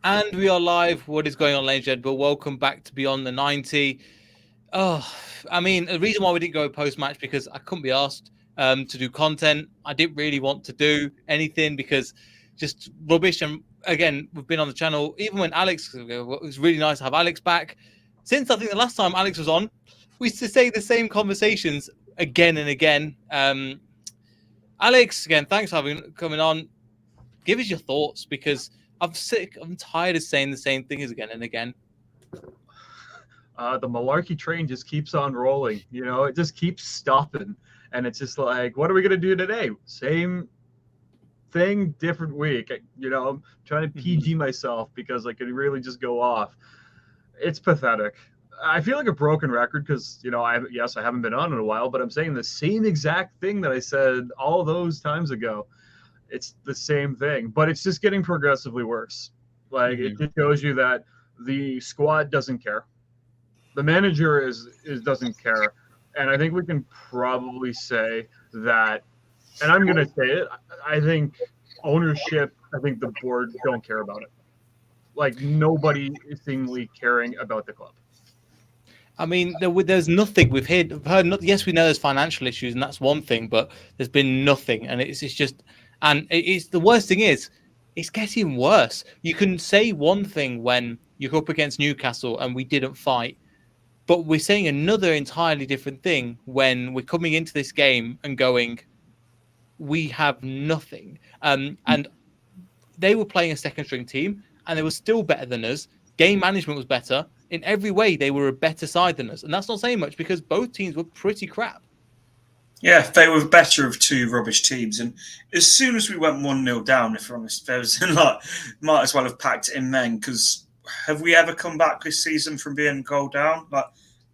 And we are live. What is going on, ladies and gentlemen? Welcome back to Beyond the 90. Oh, I mean, the reason why we didn't go post-match because I couldn't be asked to do content. I didn't really want to do anything because just rubbish. And again, we've been on the channel. Even when Alex, it was really nice to have Alex back. Since I think the last time Alex was on, we used to say the same conversations again and again. Alex, again, thanks for coming on. Give us your thoughts because I'm sick. I'm tired of saying the same things again and again. The malarkey train just keeps on rolling. You know, it just keeps stopping, and it's just like, what are we gonna do today? Same thing, different week. You know, I'm trying to PG myself because I could really just go off. It's pathetic. I feel like a broken record because I haven't been on in a while, but I'm saying the same exact thing that I said all those times ago. It's the same thing, but it's just getting progressively worse. Like it just shows you that the squad doesn't care. The manager is doesn't care, and I think we can probably say that. And I'm going to say it. I think ownership. I think the board don't care about it. Like nobody is seemingly caring about the club. I mean, there's nothing we've heard. Yes, we know there's financial issues, and that's one thing, but there's been nothing, and it's just, and it's the worst thing is, it's getting worse. You can say one thing when you're up against Newcastle and we didn't fight, but we're saying another entirely different thing when we're coming into this game and going, we have nothing. And they were playing a second string team, and they were still better than us. Game management was better. In every way, they were a better side than us. And that's not saying much because both teams were pretty crap. Yeah, they were better of two rubbish teams. And as soon as we went 1-0 down, if we're honest, there was like, might as well have packed it in then because have we ever come back this season from being goal down? Like,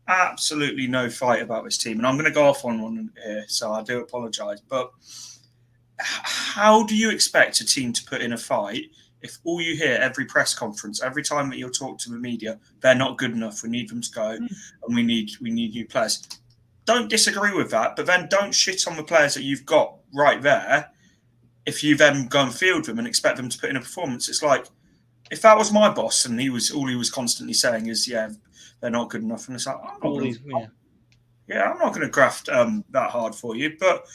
absolutely no fight about this team. And I'm going to go off on one here, so I do apologise. But how do you expect a team to put in a fight if all you hear every press conference, every time that you'll talk to the media, they're not good enough, we need them to go, and we need new players? Don't disagree with that, but then don't shit on the players that you've got right there if you then go and field them and expect them to put in a performance. It's like, if that was my boss and he was constantly saying is, yeah, they're not good enough, and it's like, I'm not going to graft that hard for you. But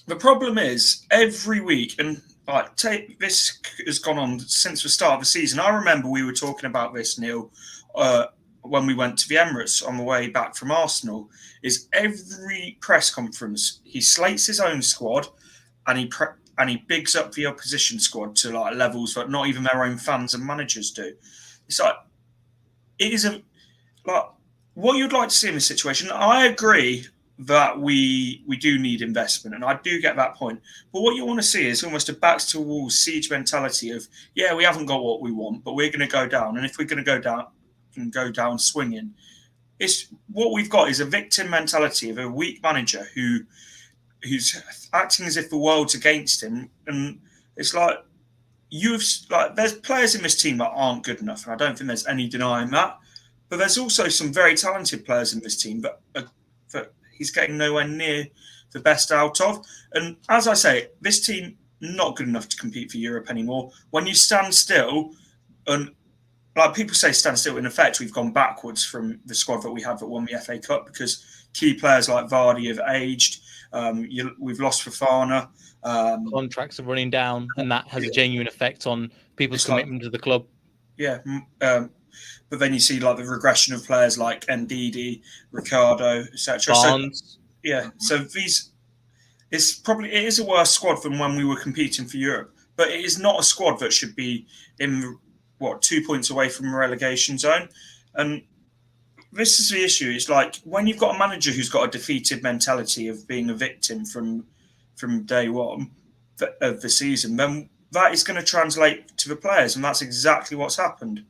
the problem is every week, and this has gone on since the start of the season. I remember we were talking about this, Neil, when we went to the Emirates on the way back from Arsenal, is every press conference he slates his own squad and he bigs up the opposition squad to like levels that not even their own fans and managers do. It's like it is what you'd like to see in this situation. I agree that we do need investment, and I do get that point. But what you want to see is almost a backs to walls siege mentality of, yeah, we haven't got what we want, but we're going to go down, and if we're going to go down, can go down swinging. It's what we've got is a victim mentality of a weak manager who's acting as if the world's against him, and it's like there's players in this team that aren't good enough, and I don't think there's any denying that. But there's also some very talented players in this team that he's getting nowhere near the best out of. And as I say, this team not good enough to compete for Europe anymore. When you stand still, and like people say stand still, in effect, we've gone backwards from the squad that we had that won the FA Cup because key players like Vardy have aged. We've lost Fofana. Contracts are running down, and that has a genuine effect on people's commitment to the club. Yeah. But then you see like the regression of players like Ndidi, Ricardo, etc. So, yeah, so it is a worse squad than when we were competing for Europe, but it is not a squad that should be in 2 points away from a relegation zone. And this is the issue. It's like when you've got a manager who's got a defeated mentality of being a victim from day one of the season, then that is going to translate to the players, and that's exactly what's happened.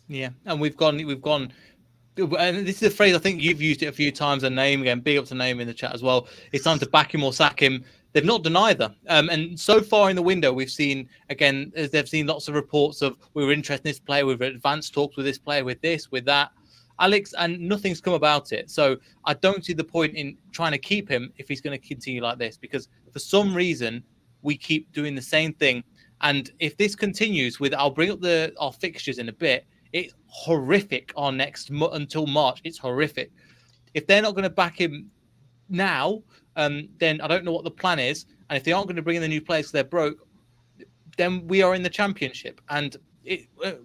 Yeah, and we've gone, and this is a phrase I think you've used it a few times. A name again, big up to name in the chat as well. It's time to back him or sack him. They've not done either. And so far in the window, we've seen again, they've seen lots of reports of we were interested in this player, we've advanced talks with this player, with this, with that, Alex, and nothing's come about it. So I don't see the point in trying to keep him if he's going to continue like this, because for some reason we keep doing the same thing. And if this continues with, I'll bring up our fixtures in a bit. It's horrific. Our next until March, it's horrific. If they're not going to back him now, then I don't know what the plan is. And if they aren't going to bring in the new players because they're broke, then we are in the Championship, and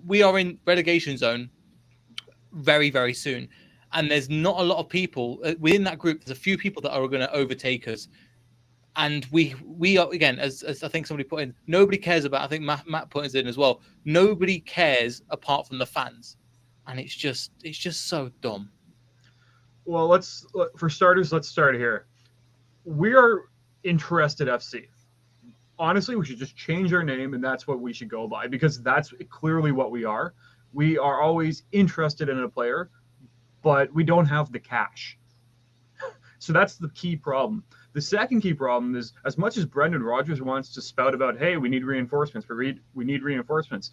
we are in relegation zone very, very soon. And there's not a lot of people within that group. There's a few people that are going to overtake us. And we are, again, as I think somebody put in, nobody cares about, I think Matt put us in as well. Nobody cares apart from the fans. And it's just so dumb. Well, for starters, let's start here. We are Interested FC. Honestly, we should just change our name, and that's what we should go by, because that's clearly what we are. We are always interested in a player, but we don't have the cash. So that's the key problem. The second key problem is, as much as Brendan Rodgers wants to spout about, hey, we need reinforcements, we need reinforcements,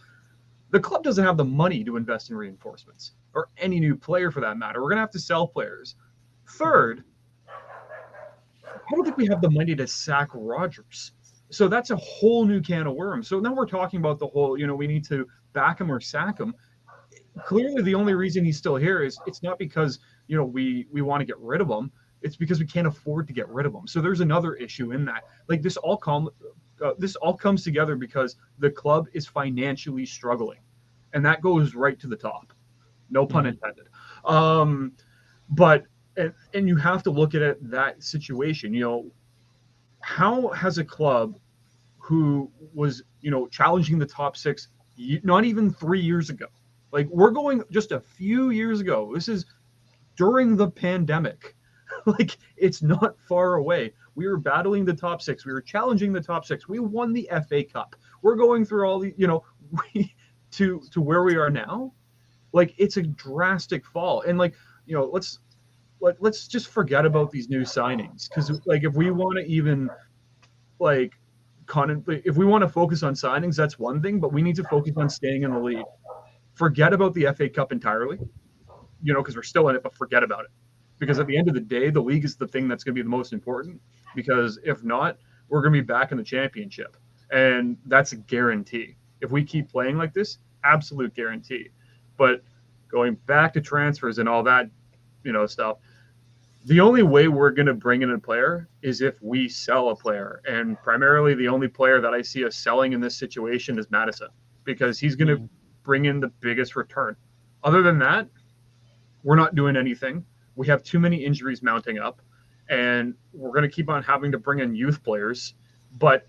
the club doesn't have the money to invest in reinforcements, or any new player for that matter. We're going to have to sell players. Third, I don't think we have the money to sack Rodgers. So that's a whole new can of worms. So now we're talking about the whole, we need to back him or sack him. Clearly, the only reason he's still here is it's not because, we want to get rid of him. It's because we can't afford to get rid of him. So there's another issue in that. Like, this all comes together because the club is financially struggling, and that goes right to the top. No pun intended. But you have to look at that situation. How has a club who was, challenging the top six, not even 3 years ago, like, we're going just a few years ago. This is during the pandemic. Like, it's not far away. We were battling the top six. We were challenging the top six. We won the FA Cup. We're going through all the, to where we are now. Like, it's a drastic fall. And let's just forget about these new signings, because if we want to even if we want to focus on signings, that's one thing, but we need to focus on staying in the league. Forget about the FA Cup entirely, because we're still in it, but forget about it. Because at the end of the day, the league is the thing that's going to be the most important, because if not, we're going to be back in the Championship. And that's a guarantee. If we keep playing like this, absolute guarantee. But going back to transfers and all that, stuff, the only way we're going to bring in a player is if we sell a player. And primarily the only player that I see us selling in this situation is Madison, because he's going to bring in the biggest return. Other than that, we're not doing anything. We have too many injuries mounting up, and we're going to keep on having to bring in youth players. But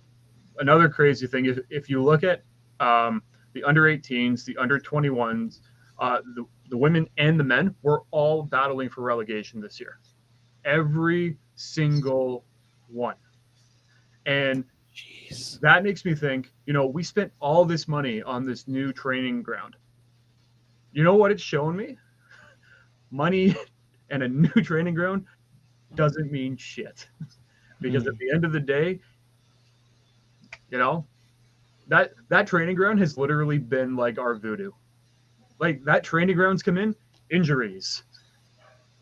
another crazy thing is, if you look at the under-18s, the under-21s, the women and the men, we're all battling for relegation this year. Every single one. And that makes me think, we spent all this money on this new training ground. You know what it's showing me? Money and a new training ground doesn't mean shit. Because at the end of the day, that training ground has literally been like our voodoo. Like, that training ground's come in, injuries,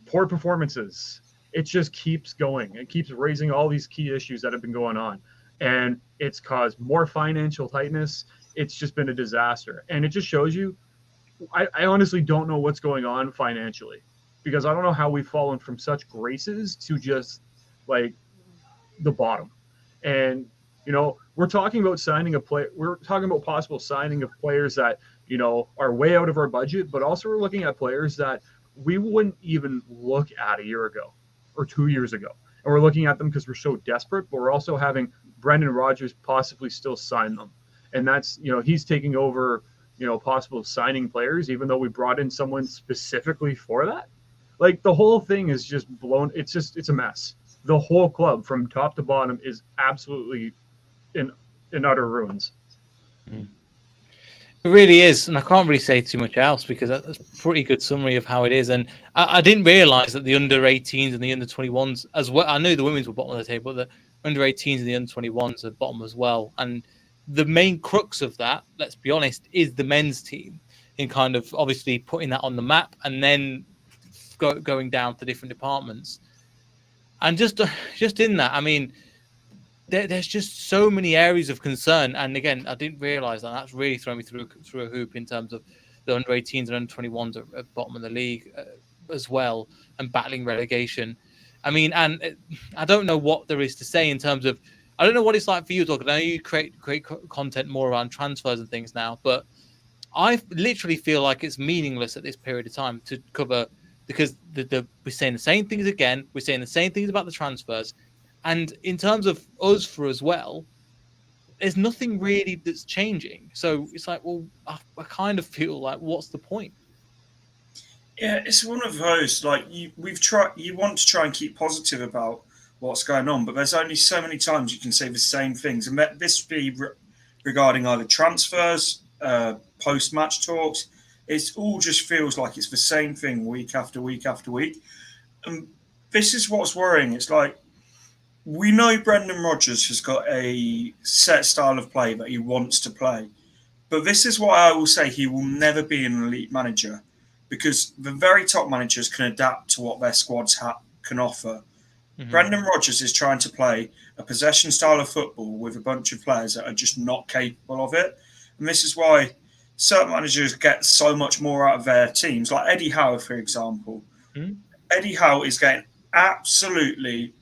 poor performances. It just keeps going. It keeps raising all these key issues that have been going on. And it's caused more financial tightness. It's just been a disaster. And it just shows you, I honestly don't know what's going on financially, because I don't know how we've fallen from such graces to just the bottom. And, we're talking about signing a player. We're talking about possible signing of players that, are way out of our budget, but also we're looking at players that we wouldn't even look at a year ago or 2 years ago. And we're looking at them because we're so desperate, but we're also having Brendan Rodgers possibly still sign them. And that's, he's taking over, possible signing players, even though we brought in someone specifically for that. Like, the whole thing is just blown. It's a mess. The whole club from top to bottom is absolutely in utter ruins. It really is, and I can't really say too much else, because that's a pretty good summary of how it is. And I didn't realise that the under-18s and the under-21s as well. I knew the women's were bottom of the table, but the under-18s and the under-21s are bottom as well. And the main crux of that, let's be honest, is the men's team, in kind of obviously putting that on the map and then going down to different departments. And just in that, I mean, there's just so many areas of concern. And again, I didn't realise that. That's really thrown me through a hoop in terms of the under 18s and under 21s at bottom of the league as well, and battling relegation. I mean, and I don't know what there is to say in terms of. I don't know what it's like for you, Doug. I know you create content more around transfers and things now, but I literally feel like it's meaningless at this period of time to cover, because we're saying the same things again. We're saying the same things about the transfers. And in terms of us for as well, there's nothing really that's changing. So it's like, well, I kind of feel like, what's the point? Yeah, it's one of those, like, you want to try and keep positive about what's going on, but there's only so many times you can say the same things, and this be regarding either transfers, post-match talks. It all just feels like it's the same thing week after week after week, and this is what's worrying. It's like, we know Brendan Rodgers has got a set style of play that he wants to play, but this is why I will say he will never be an elite manager, because the very top managers can adapt to what their squads can offer. Mm-hmm. Brendan Rodgers is trying to play a possession style of football with a bunch of players that are just not capable of it. And this is why certain managers get so much more out of their teams, like Eddie Howe, for example. Mm-hmm. Eddie Howe is getting absolutely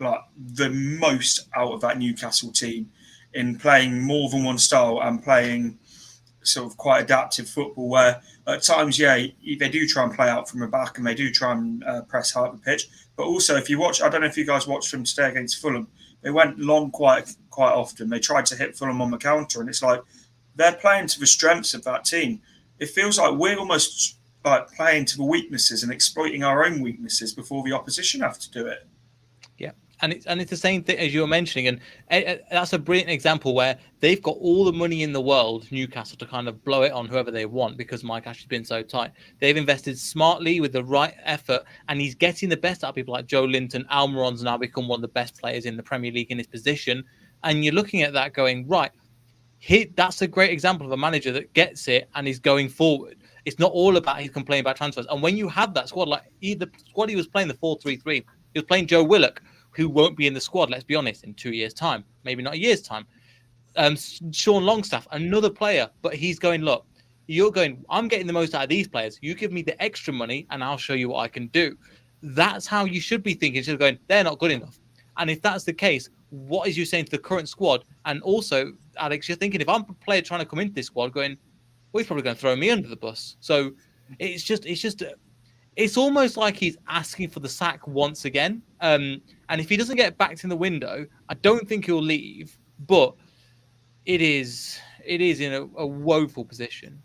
like the most out of that Newcastle team in playing more than one style and playing sort of quite adaptive football, where at times, they do try and play out from the back and they do try and press hard the pitch. But also, if you watch, I don't know if you guys watched them today against Fulham, they went long quite often. They tried to hit Fulham on the counter, and it's like they're playing to the strengths of that team. It feels like we're almost like playing to the weaknesses and exploiting our own weaknesses before the opposition have to do it. And it's the same thing as you were mentioning, and that's a brilliant example where they've got all the money in the world, Newcastle, to kind of blow it on whoever they want, because Mike Ashley's been so tight. They've invested smartly with the right effort, and he's getting the best out of people like Joe Linton. Almiron's now become one of the best players in the Premier League in his position, and you're looking at that going, right, that's a great example of a manager that gets it and is going forward. It's not all about he's complaining about transfers. And when you have that squad, like the squad he was playing, the 4-3-3, he was playing Joe Willock, who won't be in the squad, let's be honest, in 2 years' time, maybe not a year's time. Sean Longstaff, another player, but he's going, look, I'm getting the most out of these players. You give me the extra money and I'll show you what I can do. That's how you should be thinking, instead of going, they're not good enough. And if that's the case, what is you saying to the current squad? And also, Alex, you're thinking, if I'm a player trying to come into this squad going, well, he's probably going to throw me under the bus. So it's almost like he's asking for the sack once again. And if he doesn't get backed in the window, I don't think he'll leave. But it is in a woeful position.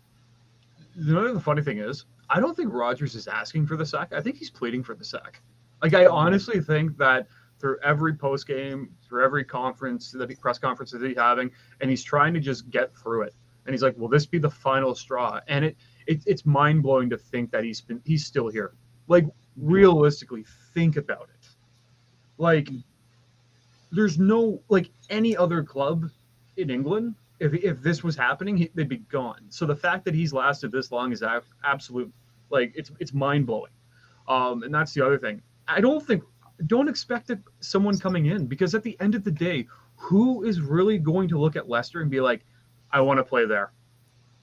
You know, the funny thing is, I don't think Rodgers is asking for the sack. I think he's pleading for the sack. Like, I honestly think that through every post game, through every conference, the press conference that he's having, and he's trying to just get through it. And he's like, will this be the final straw? And it's mind blowing to think that he's still here. Like, realistically, think about it. Like, there's no, like, any other club in England, if this was happening, they'd be gone. So the fact that he's lasted this long is absolute, like, it's mind blowing. And that's the other thing. Don't expect someone coming in, because at the end of the day, who is really going to look at Leicester and be like, I want to play there.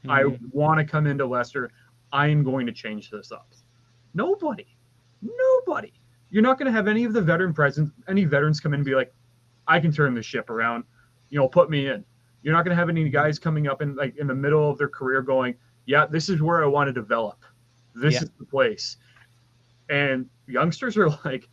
Mm-hmm. I want to come into Leicester. I am going to change this up. Nobody. You're not going to have any of the veterans come in and be like, I can turn this ship around, put me in. You're not going to have any guys coming up in the middle of their career going, yeah, this is where I want to develop. This is the place. And youngsters are like,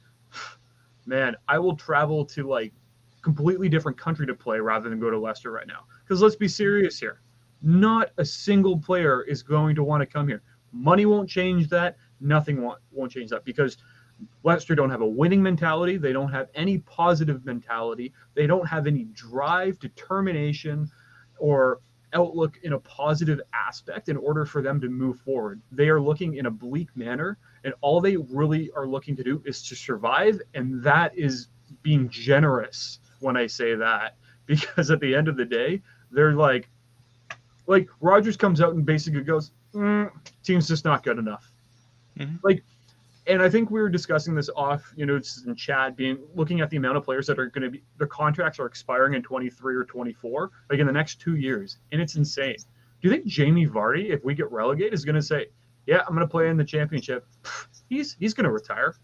man, I will travel to like completely different country to play rather than go to Leicester right now. Because let's be serious here. Not a single player is going to want to come here. Money won't change that. Nothing won't change that, because Leicester don't have a winning mentality. They don't have any positive mentality. They don't have any drive, determination, or outlook in a positive aspect in order for them to move forward. They are looking in a bleak manner, and all they really are looking to do is to survive, and that is being generous when I say that, because at the end of the day, they're like Rodgers comes out and basically goes, team's just not good enough. Mm-hmm. Like, And I think we were discussing this off, just in chat, looking at the amount of players that are going to be, their contracts are expiring in 23 or 24, like in the next 2 years. And it's insane. Do you think Jamie Vardy, if we get relegated, is going to say, yeah, I'm going to play in the championship? He's going to retire.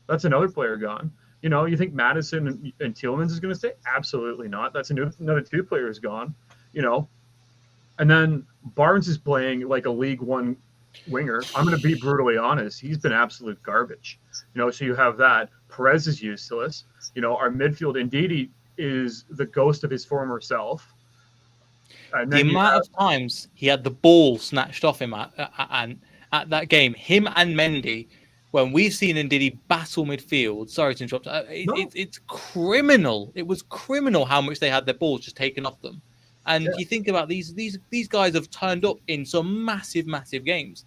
That's another player gone. You think Madison and Tielemans is going to stay? Absolutely not. That's another 2 players gone, And then Barnes is playing like a League One winger. I'm going to be brutally honest. He's been absolute garbage. So you have that. Perez is useless. Our midfield, Ndidi, is the ghost of his former self. And the amount of times he had the ball snatched off him at that game, him and Mendy, when we've seen Ndidi battle midfield. Sorry to interrupt. It's criminal. It was criminal how much they had their balls just taken off them. And you think about these guys have turned up in some massive games,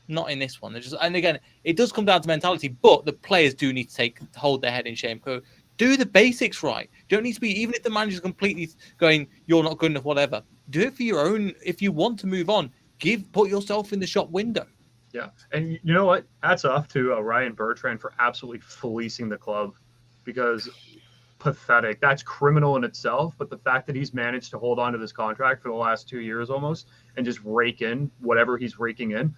not in this one. And again, it does come down to mentality, but the players do need to hold their head in shame. Do the basics right. Don't need to be, even if the manager's completely going, you're not good enough, whatever. Do it for your own. If you want to move on, put yourself in the shop window. Yeah, and you know what? Hats off to Ryan Bertrand for absolutely fleecing the club, because pathetic. That's criminal in itself, but the fact that he's managed to hold on to this contract for the last 2 years almost and just rake in whatever he's raking in,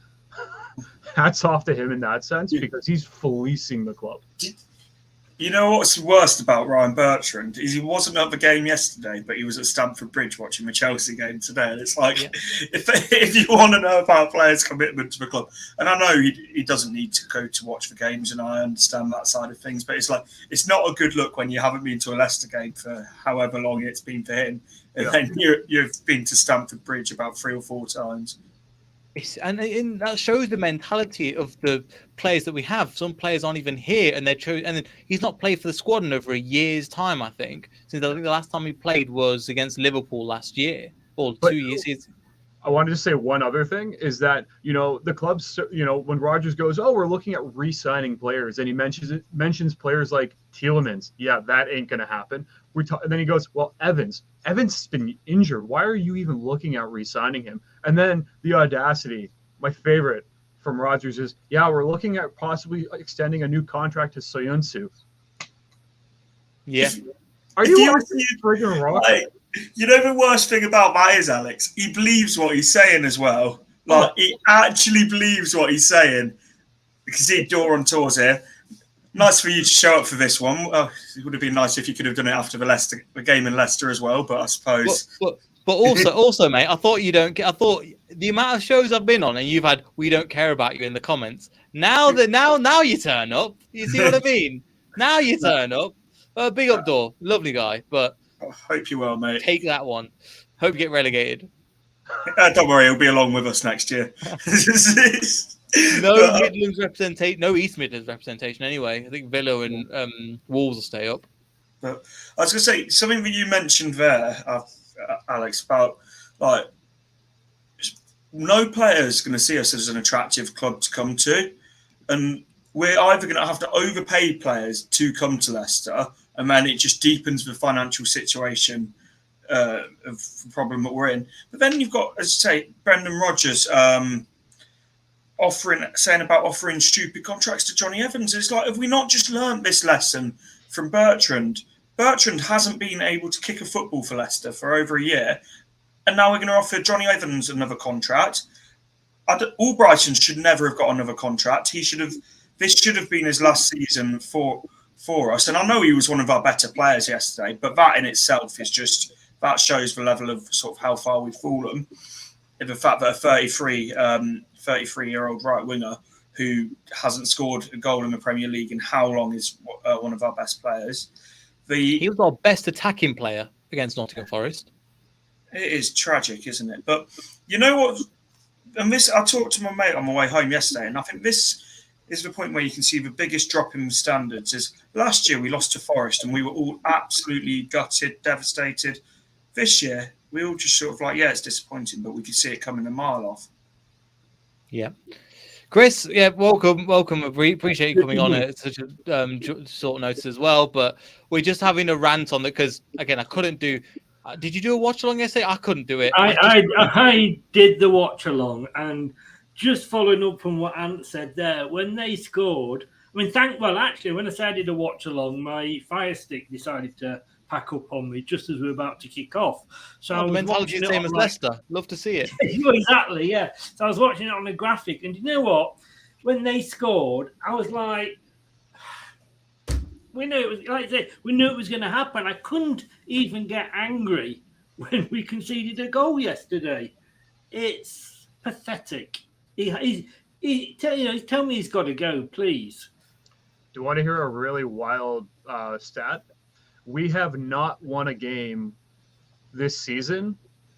hats off to him in that sense, because he's fleecing the club. You know what's worst about Ryan Bertrand is he wasn't at the game yesterday, but he was at Stamford Bridge watching the Chelsea game today. And it's like, if you want to know about players' commitment to the club, and I know he doesn't need to go to watch the games, and I understand that side of things, but it's like, it's not a good look when you haven't been to a Leicester game for however long it's been for him, and then you've been to Stamford Bridge about 3 or 4 times. And that shows the mentality of the players that we have. Some players aren't even here, and and he's not played for the squad in over a year's time, I think. Since I think the last time he played was against Liverpool last year, or 2 years. I wanted to say one other thing is that, the clubs, when Rodgers goes, oh, we're looking at re-signing players, and he mentions players like Tielemans. Yeah, that ain't going to happen. And then he goes, well, Evans has been injured. Why are you even looking at re-signing him? And then the audacity, my favorite from Rodgers is, yeah, we're looking at possibly extending a new contract to Soyuncu. Yeah. Are you watching friggin' wrong? You know the worst thing about that is, Alex, he believes what he's saying as well. Like, he actually believes what he's saying. Because he's door on tours here. Nice for you to show up for this one. It would have been nice if you could have done it after the game in Leicester as well, but I suppose. But also, mate, I thought the amount of shows I've been on and you've had "we don't care about you" in the comments. Now you turn up. You see what I mean? Now you turn up. Big up door, lovely guy, but I hope you will, mate. Take that one. Hope you get relegated. Don't worry, he'll be along with us next year. No Midlands representation, no East Midlands representation. Anyway, I think Villa and Wolves will stay up. But I was going to say something that you mentioned there, Alex, about like no player is going to see us as an attractive club to come to, and we're either going to have to overpay players to come to Leicester, and then it just deepens the financial situation of the problem that we're in. But then you've got, as I say, Brendan Rodgers saying about offering stupid contracts to Johnny Evans. It's like, have we not just learned this lesson from Bertrand? Bertrand hasn't been able to kick a football for Leicester for over a year, and now we're going to offer Johnny Evans another contract. Albrighton should never have got another contract. This should have been his last season for us. And I know he was one of our better players yesterday, but that in itself is just, that shows the level of sort of how far we've fallen. The fact that a 33-year-old right winger who hasn't scored a goal in the Premier League in how long is one of our best players. He was our best attacking player against Nottingham Forest. It is tragic, isn't it? But you know what? And this, I talked to my mate on my way home yesterday, and I think this is the point where you can see the biggest drop in standards. Is last year we lost to Forest and we were all absolutely gutted, devastated. This year we all just sort of like, yeah, it's disappointing, but we could see it coming a mile off. Yeah. Chris, yeah, welcome. We appreciate you coming on at such a short notice as well. But we're just having a rant on it because, again, I couldn't do. Did you do a watch along yesterday? I couldn't do it. I did the watch along, and just following up from what Ant said there, when they scored, I Actually, when I said I did a watch along, my Fire Stick decided to pack up on me just as we were about to kick off. So I the was mentality watching is it the same on, as like, Leicester. Love to see it. exactly, yeah. So I was watching it on a graphic, and you know what? When they scored, I was like, we knew it was, like I said, we knew it was going to happen. I couldn't even get angry when we conceded a goal yesterday. It's pathetic. Tell me he's got to go, please. Do you want to hear a really wild stat? We have not won a game this season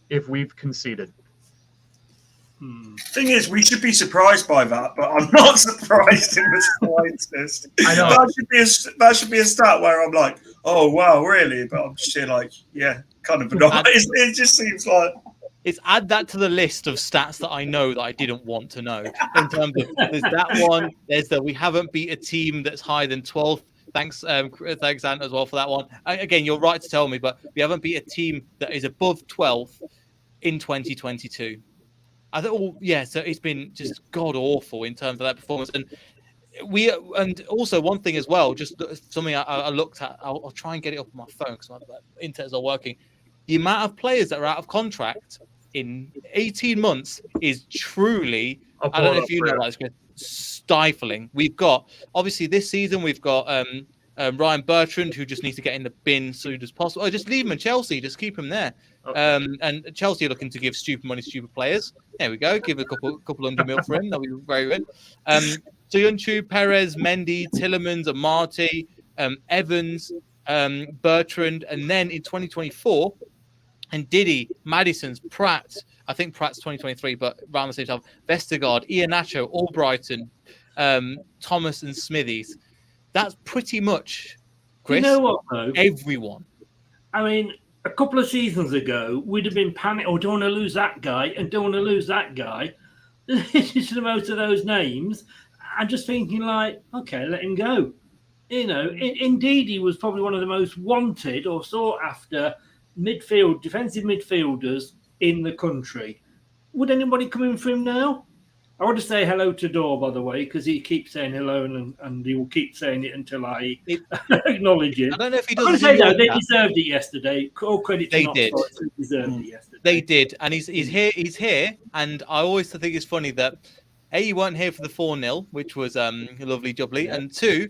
if we've conceded. Thing is, we should be surprised by that, but I'm not surprised in the slightest. I know. That should be a stat where I'm like, oh wow, really? But I'm just here like, yeah, kind of not. It just seems like it's add that to the list of stats that I know that I didn't want to know. In terms of there's that one, there's the we haven't beat a team that's higher than 12th. Thanks, Ant, as well for that one. Again, you're right to tell me, but we haven't beat a team that is above 12th in 2022. I thought, so it's been just god awful in terms of that performance, and also one thing as well, just something I looked at. I'll try and get it up on my phone because my internet's not working. The amount of players that are out of contract in 18 months is truly, I don't know if you know that, it's stifling. We've got, obviously this season, we've got Ryan Bertrand, who just needs to get in the bin as soon as possible. Or just leave him in Chelsea, just keep him there. Okay. And Chelsea are looking to give stupid money to stupid players. There we go, give a couple $100 for him, that'll be very good. Soyuncu, Perez, Mendy, Tillemans, Amati, Evans, Bertrand, and then in 2024, and Diddy, Madison's, Pratt, I think Pratt's 2023, but around the same time, Vestergaard, Iheanacho, Albrighton, Thomas and Smithies. That's pretty much, Chris, you know what, though? Everyone. I mean, a couple of seasons ago, we'd have been panicked, don't want to lose that guy, and don't want to lose that guy. It's the most of those names. I'm just thinking like, okay, let him go. Indeed, he was probably one of the most wanted or sought after defensive midfielders in the country. Would anybody come in for him now? I want to say hello to Dor, by the way, because he keeps saying hello and he will keep saying it until I acknowledge it. I don't know if he does. I want to say that they deserved it yesterday. All credit to they did. They deserved it yesterday. They did, and he's here. He's here, and I always think it's funny that A, you weren't here for the 4-0, which was lovely jubbly, and 2,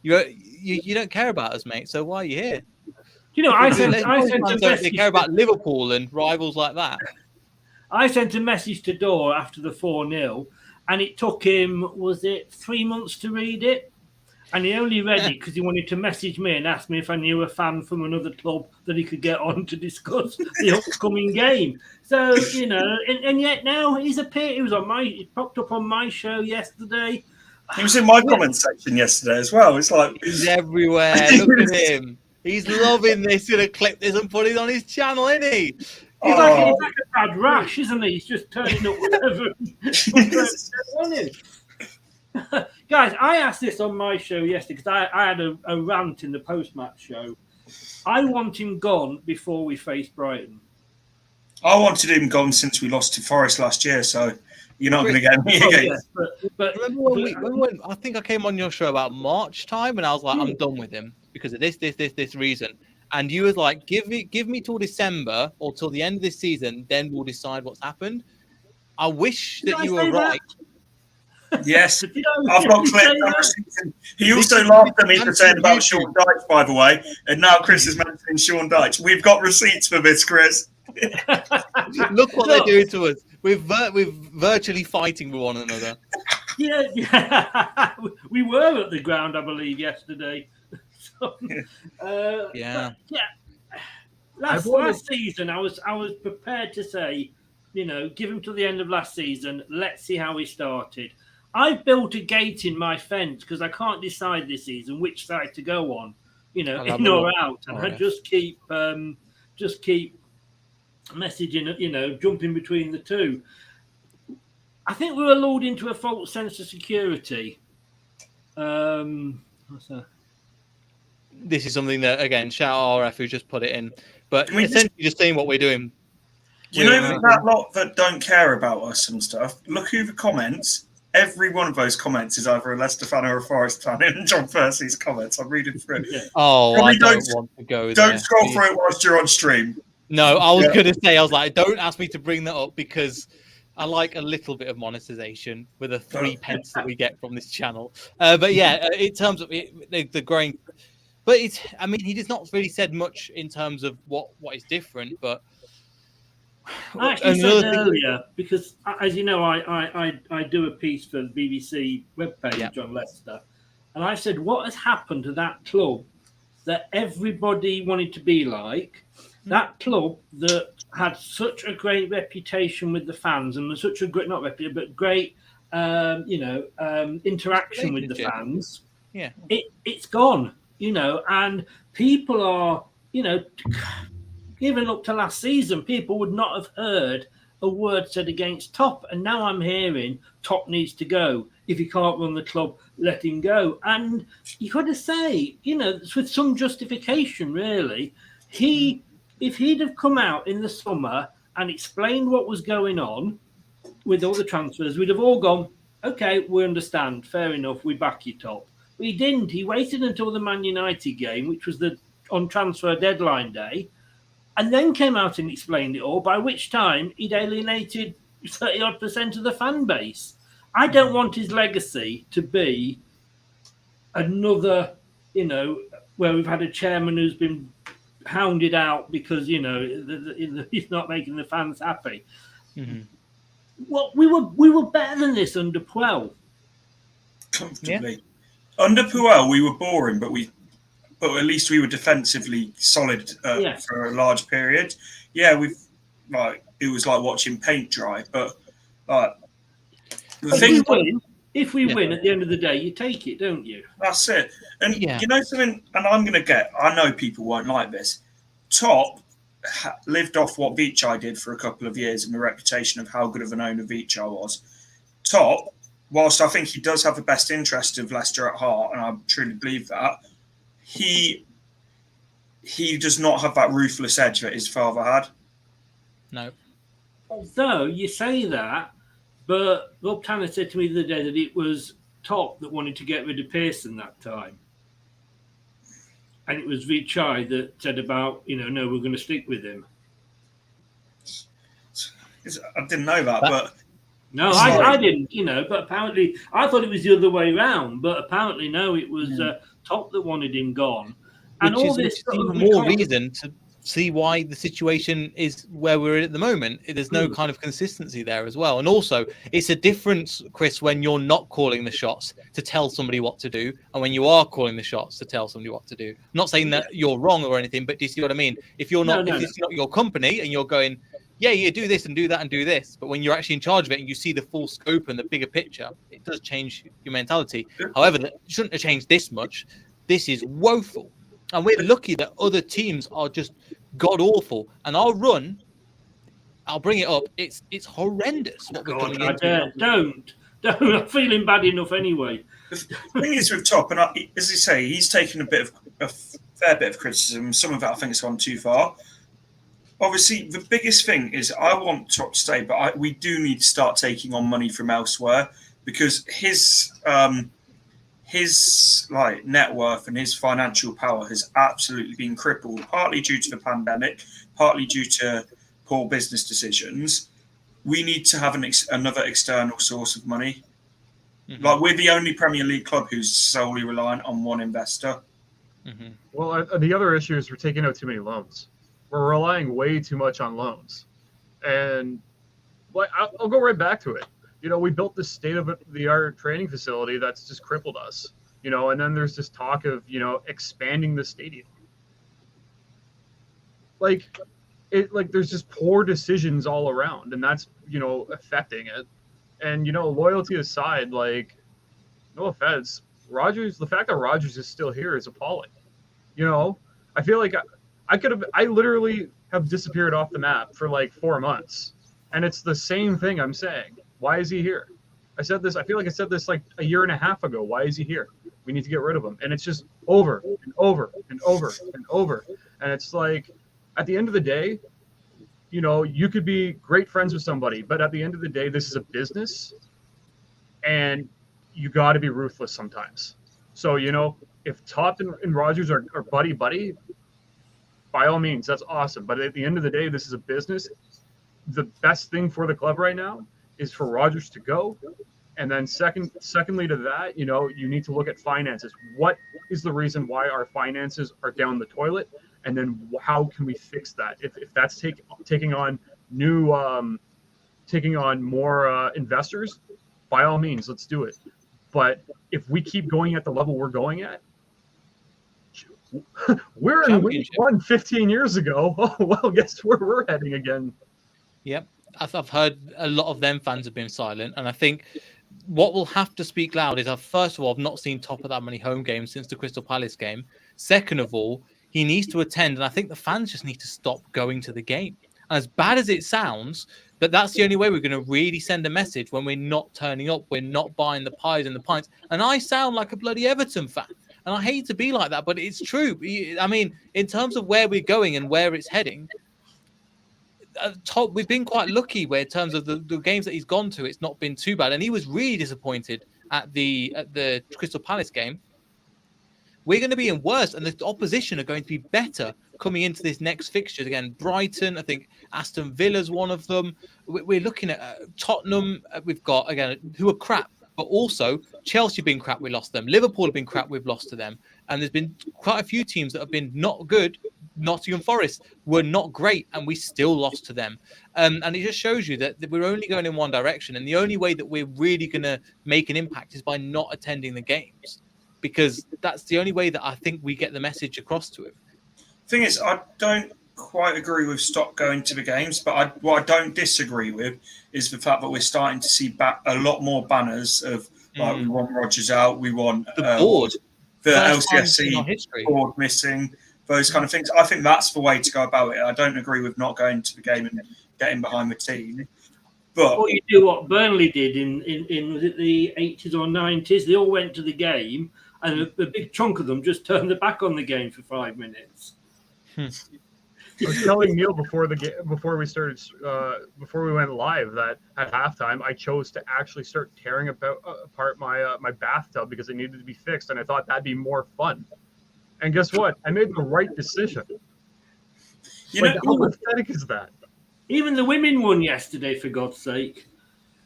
you don't care about us, mate. So why are you here? I sent a message. They care about Liverpool and rivals like that. I sent a message to Dor after the 4-0, and it took him, was it 3 months to read it? And he only read it because he wanted to message me and ask me if I knew a fan from another club that he could get on to discuss the upcoming game. So, and yet now he's appeared. He popped up on my show yesterday. He was in my comment section yesterday as well. It's like he's everywhere. Look at him. He's loving this. He's gonna clip this and put it on his channel, isn't he? He's like a bad rash, isn't he? He's just turning up whatever. Guys, I asked this on my show yesterday because I had a rant in the post-match show. I want him gone before we face Brighton. I wanted him gone since we lost to Forest last year, so you're not going to get me again. Yes, but remember when I think I came on your show about March time, and I was like, I'm done with him because of this reason. And you was like, give me till December or till the end of this season, then we'll decide what's happened. I wish that you were right. Yes, I've got clips. He also laughed at me for saying about Sean Dyche, by the way, and now Chris is mentioning Sean Dyche. We've got receipts for this, Chris. Look what they're doing to us. We're virtually fighting with one another. Yeah. We were at the ground, I believe, yesterday. Last season, I was prepared to say, give him to the end of last season. Let's see how he started. I built a gate in my fence because I can't decide this season which side to go on, in or out, and I just keep messaging, jumping between the two. I think we were lured into a false sense of security. What's that? This is something that, again, shout out RF who just put it in. But essentially just saying what we're doing. That lot that don't care about us and stuff, look who the comments. every one of those comments is either a Leicester fan or a Forest fan in John Percy's comments. I'm reading through it. Yeah. Oh, Probably I don't want to go there. Don't scroll through it whilst you're on stream. No, I was Yeah. going to say, I was like, don't ask me to bring that up because I like a little bit of monetization with the 3 pence that we get from this channel. But yeah, in terms of the growing, but it's, I mean, he has not really said much in terms of what is different, but I actually said earlier, because as you know, I do a piece for the BBC webpage on Leicester, and I said, what has happened to that club that everybody wanted to be like? That club that had such a great reputation with the fans and such a great, not reputation, but great, interaction with the fans. Yeah, it's gone, and people are, even up to last season, people would not have heard a word said against Top. And now I'm hearing Top needs to go. If he can't run the club, let him go. And you got to say, with some justification, really, if he'd have come out in the summer and explained what was going on with all the transfers, we'd have all gone, okay, we understand, fair enough, we back you, Top. But he didn't. He waited until the Man United game, which was on transfer deadline day, and then came out and explained it all, by which time he'd alienated 30-odd% of the fan base. I don't want his legacy to be another, where we've had a chairman who's been hounded out because, he's not making the fans happy. Mm-hmm. Well, we were better than this under Puel. Comfortably. Yeah. Under Puel, we were boring, but at least we were defensively solid for a large period. Yeah, it was like watching paint dry. But if we win at the end of the day, you take it, don't you? That's it. And you know something. And I know people won't like this. Top lived off what Vichai did for a couple of years and the reputation of how good of an owner Vichai was. Top, whilst I think he does have the best interest of Leicester at heart, and I truly believe that, he does not have that ruthless edge that his father had. No. Although you say that, but Rob Tanner said to me the other day that it was Top that wanted to get rid of Pearson that time. And it was Vichai that said about, no, we're going to stick with him. I didn't know that, but... No, I didn't, but apparently I thought it was the other way around, but apparently no, it was Top that wanted him gone. And which is even more reason to see why the situation is where we're at the moment. There's no kind of consistency there as well. And also, it's a difference, Chris, when you're not calling the shots to tell somebody what to do, and when you are calling the shots to tell somebody what to do. I'm not saying that you're wrong or anything, but do you see what I mean? If you're not, if it's not your company and you're going, yeah, you do this and do that and do this, but when you're actually in charge of it and you see the full scope and the bigger picture, it does change your mentality. However, that shouldn't have changed this much. This is woeful. And we're lucky that other teams are just god awful. And our run, I'll bring it up, it's horrendous what we're coming into. Don't. I'm feeling bad enough anyway. The thing is with Top, and as you say, he's taken a fair bit of criticism. Some of it I think has gone too far. Obviously, the biggest thing is I want Top to stay, but we do need to start taking on money from elsewhere because his net worth and his financial power has absolutely been crippled, partly due to the pandemic, partly due to poor business decisions. We need to have another external source of money. Mm-hmm. Like we're the only Premier League club who's solely reliant on one investor. Mm-hmm. Well, the other issue is we're taking out too many loans. We're relying way too much on loans. And I'll go right back to it. We built this state-of-the-art training facility that's just crippled us, and then there's this talk of, expanding the stadium. There's just poor decisions all around, and that's, affecting it. And, loyalty aside, no offense, the fact that Rodgers is still here is appalling. I feel like I literally have disappeared off the map for 4 months, and it's the same thing I'm saying. Why is he here? I feel like I said this a year and a half ago. Why is he here? We need to get rid of him. And it's just over and over and over and over. And it's at the end of the day, you could be great friends with somebody, but at the end of the day, this is a business. and you got to be ruthless sometimes. So, if Top and Rogers are buddy, by all means, that's awesome. But at the end of the day, this is a business. The best thing for the club right now is for Rogers to go. And then secondly to that, you need to look at finances. What is the reason why our finances are down the toilet? And then how can we fix that? If that's taking on more investors, by all means, let's do it. But if we keep going at the level we're going at, we're in week 1 15 years ago. Oh, well, guess where we're heading again. Yep. I've heard a lot of them fans have been silent. And I think what will have to speak loud is, first of all, I've not seen Top at that many home games since the Crystal Palace game. Second of all, he needs to attend. And I think the fans just need to stop going to the game. And as bad as it sounds, but that's the only way we're going to really send a message when we're not turning up, we're not buying the pies and the pints. And I sound like a bloody Everton fan. And I hate to be like that, but it's true. I mean, in terms of where we're going and where it's heading, we've been quite lucky where in terms of the games that he's gone to, it's not been too bad. And he was really disappointed at the Crystal Palace game. We're going to be in worse, and the opposition are going to be better coming into this next fixture. Again, Brighton, I think Aston Villa's one of them. We're looking at Tottenham. We've got, again, who are crap, but also Chelsea have been crap, we lost them. Liverpool have been crap, we've lost to them. And there's been quite a few teams that have been not good. Nottingham Forest were not great, and we still lost to them. And it just shows you that we're only going in one direction. And the only way that we're really going to make an impact is by not attending the games, because that's the only way that I think we get the message across to him. Thing is, I don't quite agree with stop going to the games, but what I don't disagree with is the fact that we're starting to see a lot more banners of like we want Rodgers out, we want the board, the LCFC board missing, those kind of things. I think that's the way to go about it. I don't agree with not going to the game and getting behind the team. But or you do what Burnley did in was it the 80s or 90s? They all went to the game, and a big chunk of them just turned their back on the game for 5 minutes. I was telling Neil before we went live that at halftime I chose to actually start tearing apart my bathtub because it needed to be fixed, and I thought that'd be more fun. And guess what? I made the right decision. How pathetic is that? Even the women won yesterday, for God's sake.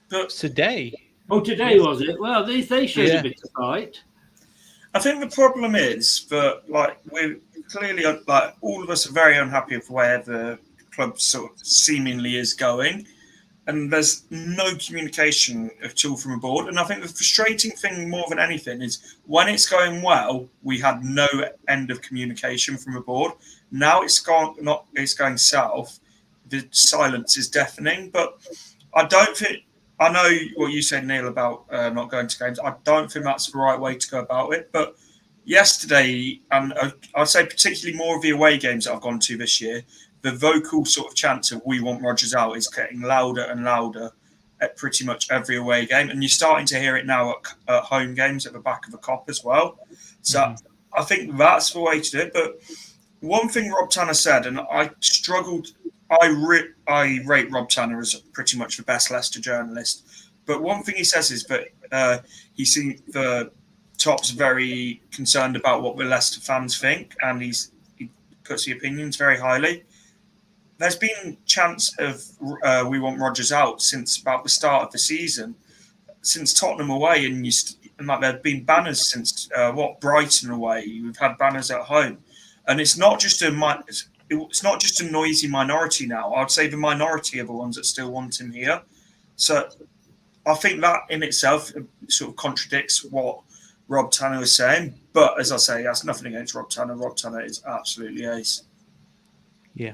But today. Oh, today was it? Well, they showed a bit of fight. I think the problem is that, we're clearly, all of us are very unhappy with where the club sort of seemingly is going, and there's no communication at all from aboard. And I think the frustrating thing more than anything is when it's going well, we had no end of communication from aboard. Now it's going south. The silence is deafening, but I don't think. I know what you said, Neil, about not going to games. I don't think that's the right way to go about it. But yesterday, and I'd say particularly more of the away games that I've gone to this year, the vocal sort of chant of "We want Rodgers out" is getting louder and louder at pretty much every away game. And you're starting to hear it now at home games at the back of a cop as well. So I think that's the way to do it. But one thing Rob Tanner said, and I struggled... I rate Rob Tanner as pretty much the best Leicester journalist. But one thing he says is that he seems the Top's very concerned about what the Leicester fans think, and he puts the opinions very highly. There's been chants of we want Rodgers out since about the start of the season, since Tottenham away, and there've been banners since Brighton away. We've had banners at home, and it's not just a noisy minority now. I'd say the minority are the ones that still want him here. So I think that in itself sort of contradicts what Rob Tanner was saying. But as I say, that's nothing against Rob Tanner. Rob Tanner is absolutely ace. Yeah,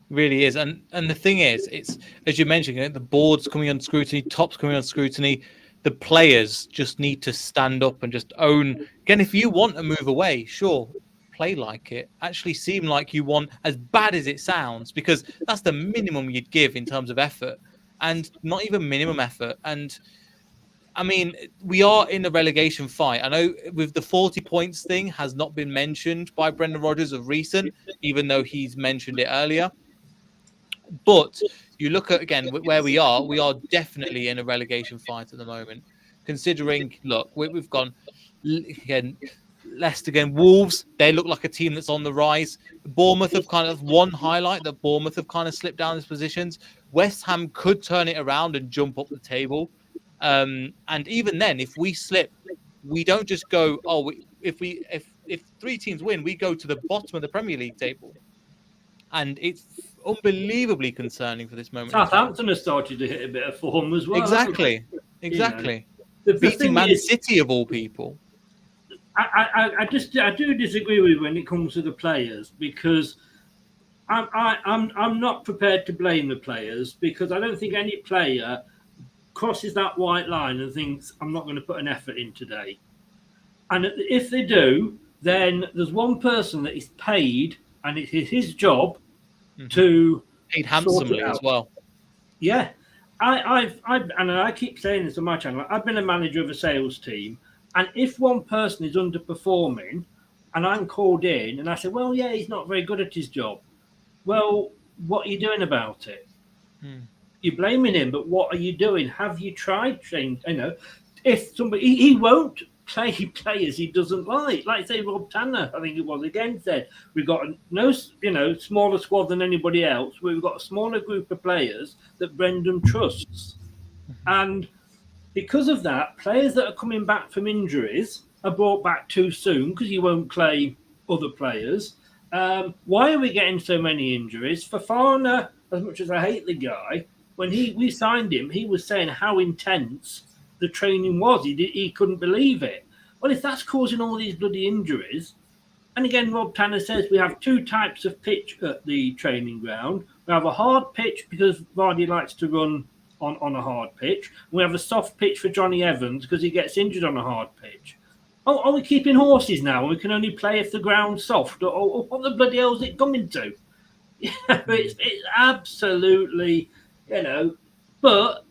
really is. And the thing is, it's, as you mentioned, the board's coming under scrutiny, Top's coming under scrutiny. The players just need to stand up and just own. Again, if you want to move away, sure, play like it. Actually seem like you want, as bad as it sounds, because that's the minimum you'd give in terms of effort, and not even minimum effort. And I mean, we are in a relegation fight. I know with the 40 points thing has not been mentioned by Brendan Rodgers of recent, even though he's mentioned it earlier. But you look at, again, where we are definitely in a relegation fight at the moment. considering, look, we've gone again. Leicester again, Wolves, they look like a team that's on the rise. Bournemouth have kind of one highlight that Bournemouth have kind of slipped down these positions. West Ham could turn it around and jump up the table. And even then, if we slip, we don't just go, if 3 teams win, we go to the bottom of the Premier League table. And it's unbelievably concerning for this moment. Southampton has started to hit a bit of form as well. Exactly. Beating Man City of all people. I do disagree with you when it comes to the players, because I'm not prepared to blame the players, because I don't think any player crosses that white line and thinks, I'm not going to put an effort in today. And if they do, then there's one person that is paid, and it's his job to paid handsomely as well. Yeah, I keep saying this on my channel. I've been a manager of a sales team, and if one person is underperforming, and I'm called in, and I say, well, yeah, he's not very good at his job. Well, what are you doing about it? You're blaming him, but what are you doing? Have you tried change? If somebody he won't play players he doesn't like say Rob Tanner, I think it was, again said, we've got no smaller squad than anybody else. We've got a smaller group of players that Brendan trusts, and because of that, players that are coming back from injuries are brought back too soon because you won't play other players. Why are we getting so many injuries? Fofana, as much as I hate the guy, when we signed him, he was saying how intense the training was. He couldn't believe it. Well, if that's causing all these bloody injuries, and again, Rob Tanner says we have 2 types of pitch at the training ground. We have a hard pitch because Vardy likes to run on a hard pitch. We have a soft pitch for Johnny Evans because he gets injured on a hard pitch. Oh, are we keeping horses now? We can only play if the ground's soft. Or what the bloody hell is it coming to? It's absolutely, but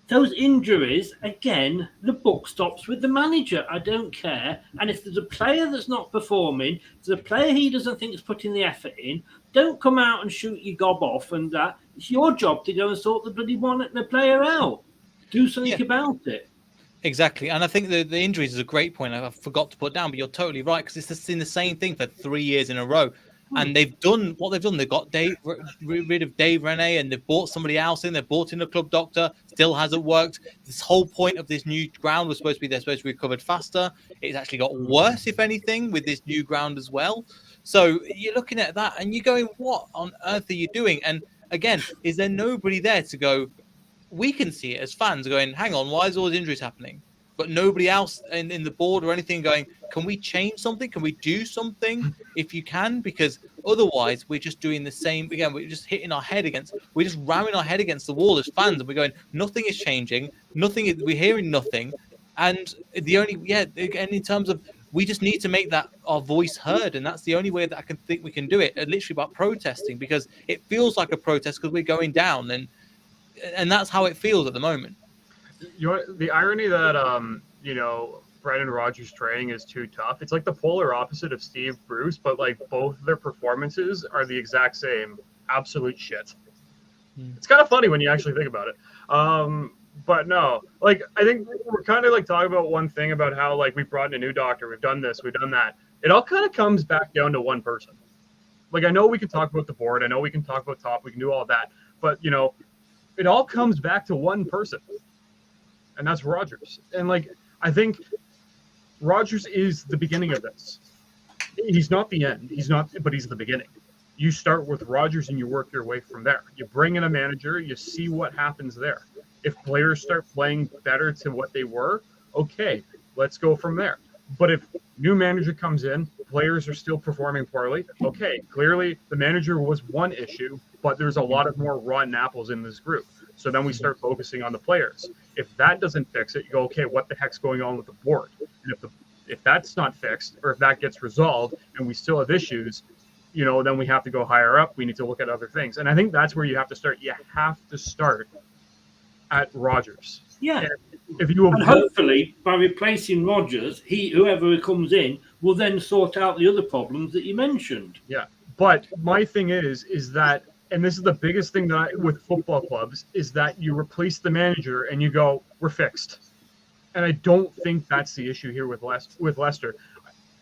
those injuries, again, the buck stops with the manager. I don't care. And if there's a player that's not performing, there's a player he doesn't think is putting the effort in, don't come out and shoot your gob off, and that. It's your job to go and sort the bloody the player out. Do something about it. Exactly. And I think the injuries is a great point. I forgot to put down, but you're totally right, because it's been the same thing for 3 years in a row. And they've done what they've done. They've got rid of Dave Rene, and they've bought somebody else in. They've bought in a club doctor. Still hasn't worked. This whole point of this new ground was supposed to be they're supposed to be recovered faster. It's actually got worse, if anything, with this new ground as well. So you're looking at that and you're going, what on earth are you doing? And again, is there nobody there to go, we can see it as fans going, hang on, why is all these injuries happening? But nobody else in the board or anything going, can we change something? Can we do something if you can? Because otherwise we're just doing the same. Again, we're just hitting our head we're just ramming our head against the wall as fans. And we're going, nothing is changing. We're hearing nothing. And again, in terms of, we just need to make that our voice heard. And that's the only way that I can think we can do it, literally about protesting, because it feels like a protest because we're going down. And that's how it feels at the moment. The irony that Brendan Rodgers' training is too tough. It's like the polar opposite of Steve Bruce, but like both their performances are the exact same. Absolute shit. It's kind of funny when you actually think about it. But no, like I think we're kind of like talking about one thing about how like we brought in a new doctor, we've done this, we've done that. It all kind of comes back down to one person. Like I know we can talk about the board, I know we can talk about top, we can do all that, but it all comes back to one person. And that's Rodgers. And like, I think Rodgers is the beginning of this. He's not the end. But he's the beginning. You start with Rodgers and you work your way from there. You bring in a manager, you see what happens there. If players start playing better to what they were, okay, let's go from there. But if new manager comes in, players are still performing poorly, okay, clearly the manager was one issue, but there's a lot of more rotten apples in this group. So then we start focusing on the players. If that doesn't fix it, you go, okay, what the heck's going on with the board? And if that's not fixed, or if that gets resolved and we still have issues, then we have to go higher up. We need to look at other things. And I think that's where you have to start. You have to start at Rodgers. Yeah. And hopefully by replacing Rodgers, whoever comes in will then sort out the other problems that you mentioned. Yeah. But my thing is that, and this is the biggest thing with football clubs, is that you replace the manager and you go, we're fixed. And I don't think that's the issue here with Leicester.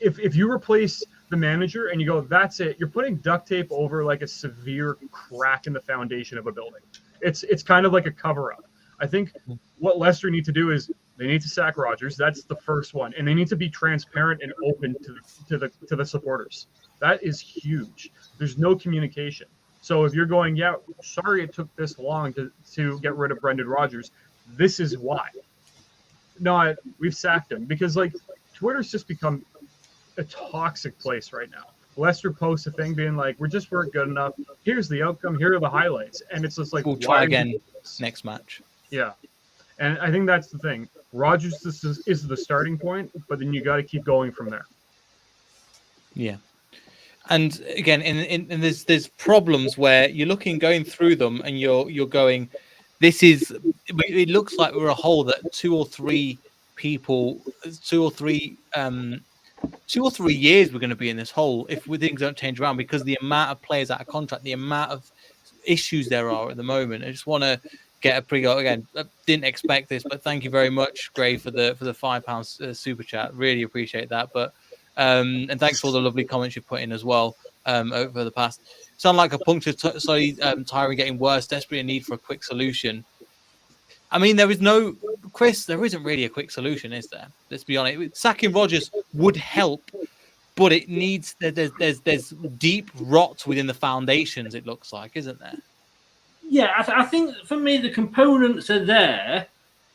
If you replace the manager and you go, that's it, you're putting duct tape over like a severe crack in the foundation of a building. It's kind of like a cover-up. I think what Leicester need to do is they need to sack Rodgers. That's the first one, and they need to be transparent and open to the supporters. That is huge. There's no communication. So if you're going, yeah, sorry it took this long to get rid of Brendan Rodgers, this is why. No, we've sacked him, because like Twitter's just become a toxic place right now. Leicester posts a thing being like, we just weren't good enough. Here's the outcome. Here are the highlights. And it's just like, we'll try again next match. Yeah. And I think that's the thing. Rodgers is the starting point, but then you got to keep going from there. Yeah. And again, and there's problems where you're going through them and you're going, it looks like we're a whole that 2 or 3 years we're going to be in this hole if things don't change around, because the amount of players out of contract, the amount of issues there are at the moment. I just want to get a pre-go again. I didn't expect this, but thank you very much, Gray, for the £5 super chat. Really appreciate that. But and thanks for all the lovely comments you put in as well over the past. Sound like a puncture, tiring, getting worse, desperately in need for a quick solution. I mean, there isn't really a quick solution, is there? Let's be honest. Sacking Rodgers would help, but it needs there's deep rot within the foundations. It looks like, isn't there? Yeah, I think for me the components are there.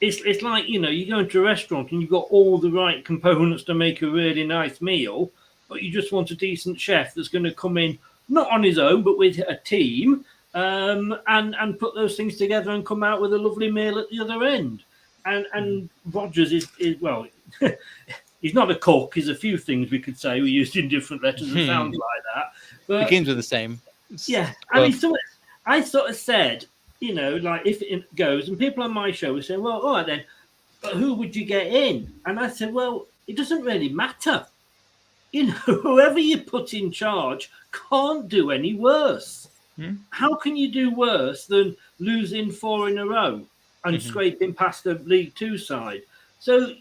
It's like, you go into a restaurant and you've got all the right components to make a really nice meal, but you just want a decent chef that's going to come in not on his own but with a team. And put those things together and come out with a lovely meal at the other end. And Rodgers is well, he's not a cook. There's a few things we could say we used in different letters that sound like that. But begins with the same. Yeah, I mean, I sort of said, like if it goes, and people on my show were saying, well, all right then, but who would you get in? And I said, well, it doesn't really matter. Whoever you put in charge can't do any worse. How can you do worse than losing 4 in a row and scraping past the League Two side? So,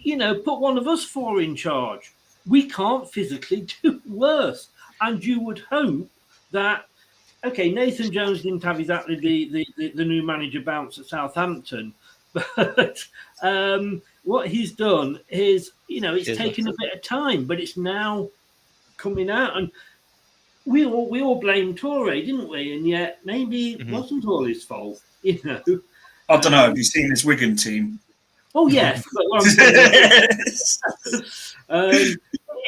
put one of us 4 in charge. We can't physically do worse. And you would hope that, okay, Nathan Jones didn't have exactly the new manager bounce at Southampton, but what he's done is, it's taken a bit of time, but it's now coming out. And we all blamed Torre, didn't we? And yet maybe it wasn't all his fault, I don't know. Have you seen this Wigan team? Oh, yes.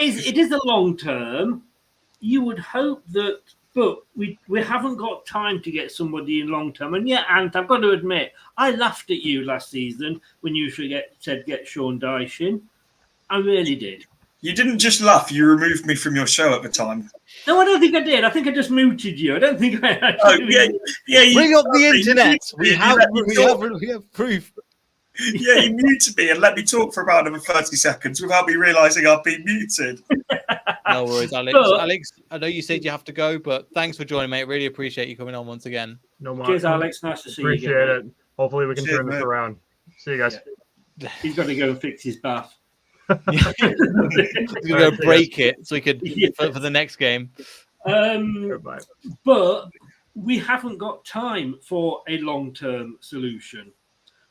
It is a long term. You would hope that, but we haven't got time to get somebody in long term. And yet, Ant, I've got to admit, I laughed at you last season when you said get Sean Dyche in. I really did. You didn't just laugh. You removed me from your show at the time. No, I don't think I did. I think I just muted you. I don't think I actually... Bring up the internet. We have proof. Yeah, you muted me and let me talk for about another 30 seconds without me realising I've been muted. No worries, Alex. Alex, I know you said you have to go, but thanks for joining, mate. Really appreciate you coming on once again. No more. Cheers, Alex. Nice to see you again. Appreciate it. Hopefully we can turn this around. See you guys. Yeah. He's got to go and fix his bath. He's going to break it so he could for the next game. But we haven't got time for a long-term solution.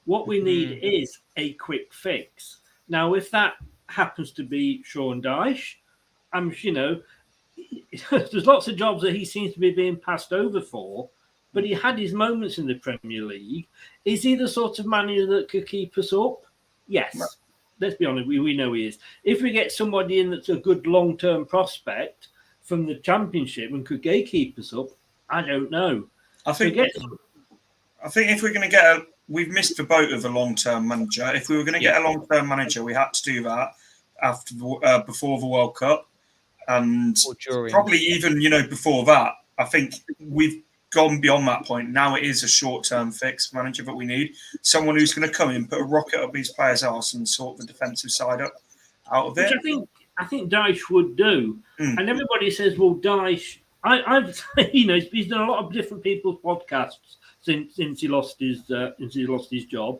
What we need is a quick fix. Now, if that happens to be Sean Dyche, there's lots of jobs that he seems to be being passed over for, but he had his moments in the Premier League. Is he the sort of manager that could keep us up? Yes. Right. Let's be honest, we know he is. If we get somebody in that's a good long-term prospect from the Championship and could keep us up, I don't know. I think if we're going to we've missed the boat of a long-term manager. If we were going to get a long-term manager, we had to do that before the World Cup, and probably even before that. I think we've gone beyond that point. Now it is a short-term fix manager that we need. Someone who's going to come in, put a rocket up these players' arse and sort the defensive side out of it. Which I think Dyche would do. And everybody says, well, Dyche, I've he's done a lot of different people's podcasts since he lost his job,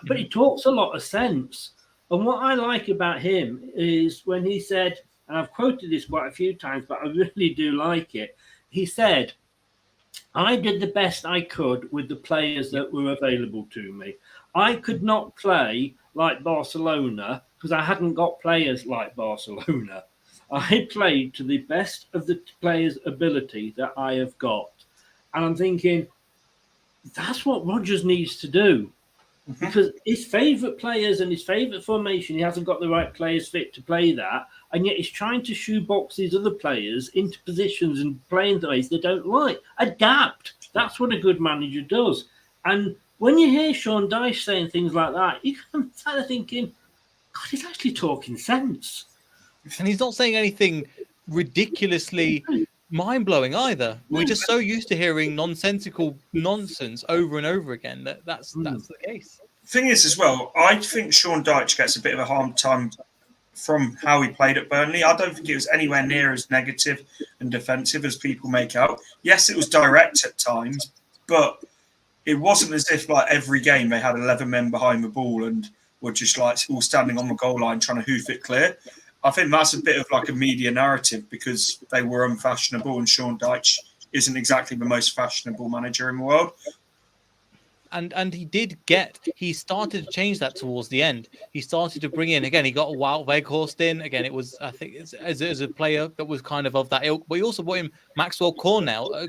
but he talks a lot of sense. And what I like about him is when he said, and I've quoted this quite a few times, but I really do like it. He said, I did the best I could with the players that were available to me. I could not play like Barcelona because I hadn't got players like Barcelona. I played to the best of the players' ability that I have got. And I'm thinking, that's what Rodgers needs to do. Because his favourite players and his favourite formation, he hasn't got the right players fit to play that. And yet he's trying to shoebox these other players into positions and playing the ways they don't like. Adapt. That's what a good manager does. And when you hear Sean Dyche saying things like that, you can kind of thinking, God, he's actually talking sense. And he's not saying anything ridiculously mind-blowing either. We're just so used to hearing nonsensical nonsense over and over again that's the case. Thing is, as well, I think Sean Dyche gets a bit of a hard time from how he played at Burnley. I don't think it was anywhere near as negative and defensive as people make out. Yes, it was direct at times, but it wasn't as if like every game they had 11 men behind the ball and were just like all standing on the goal line trying to hoof it clear. I think that's a bit of like a media narrative because they were unfashionable and Sean Dyche isn't exactly the most fashionable manager in the world. And he started to change that towards the end. He started to bring in, again, he got a Wout Weghorst in. Again, it was, I think, as a player that was kind of that ilk. But he also brought in Maxwell Cornet, a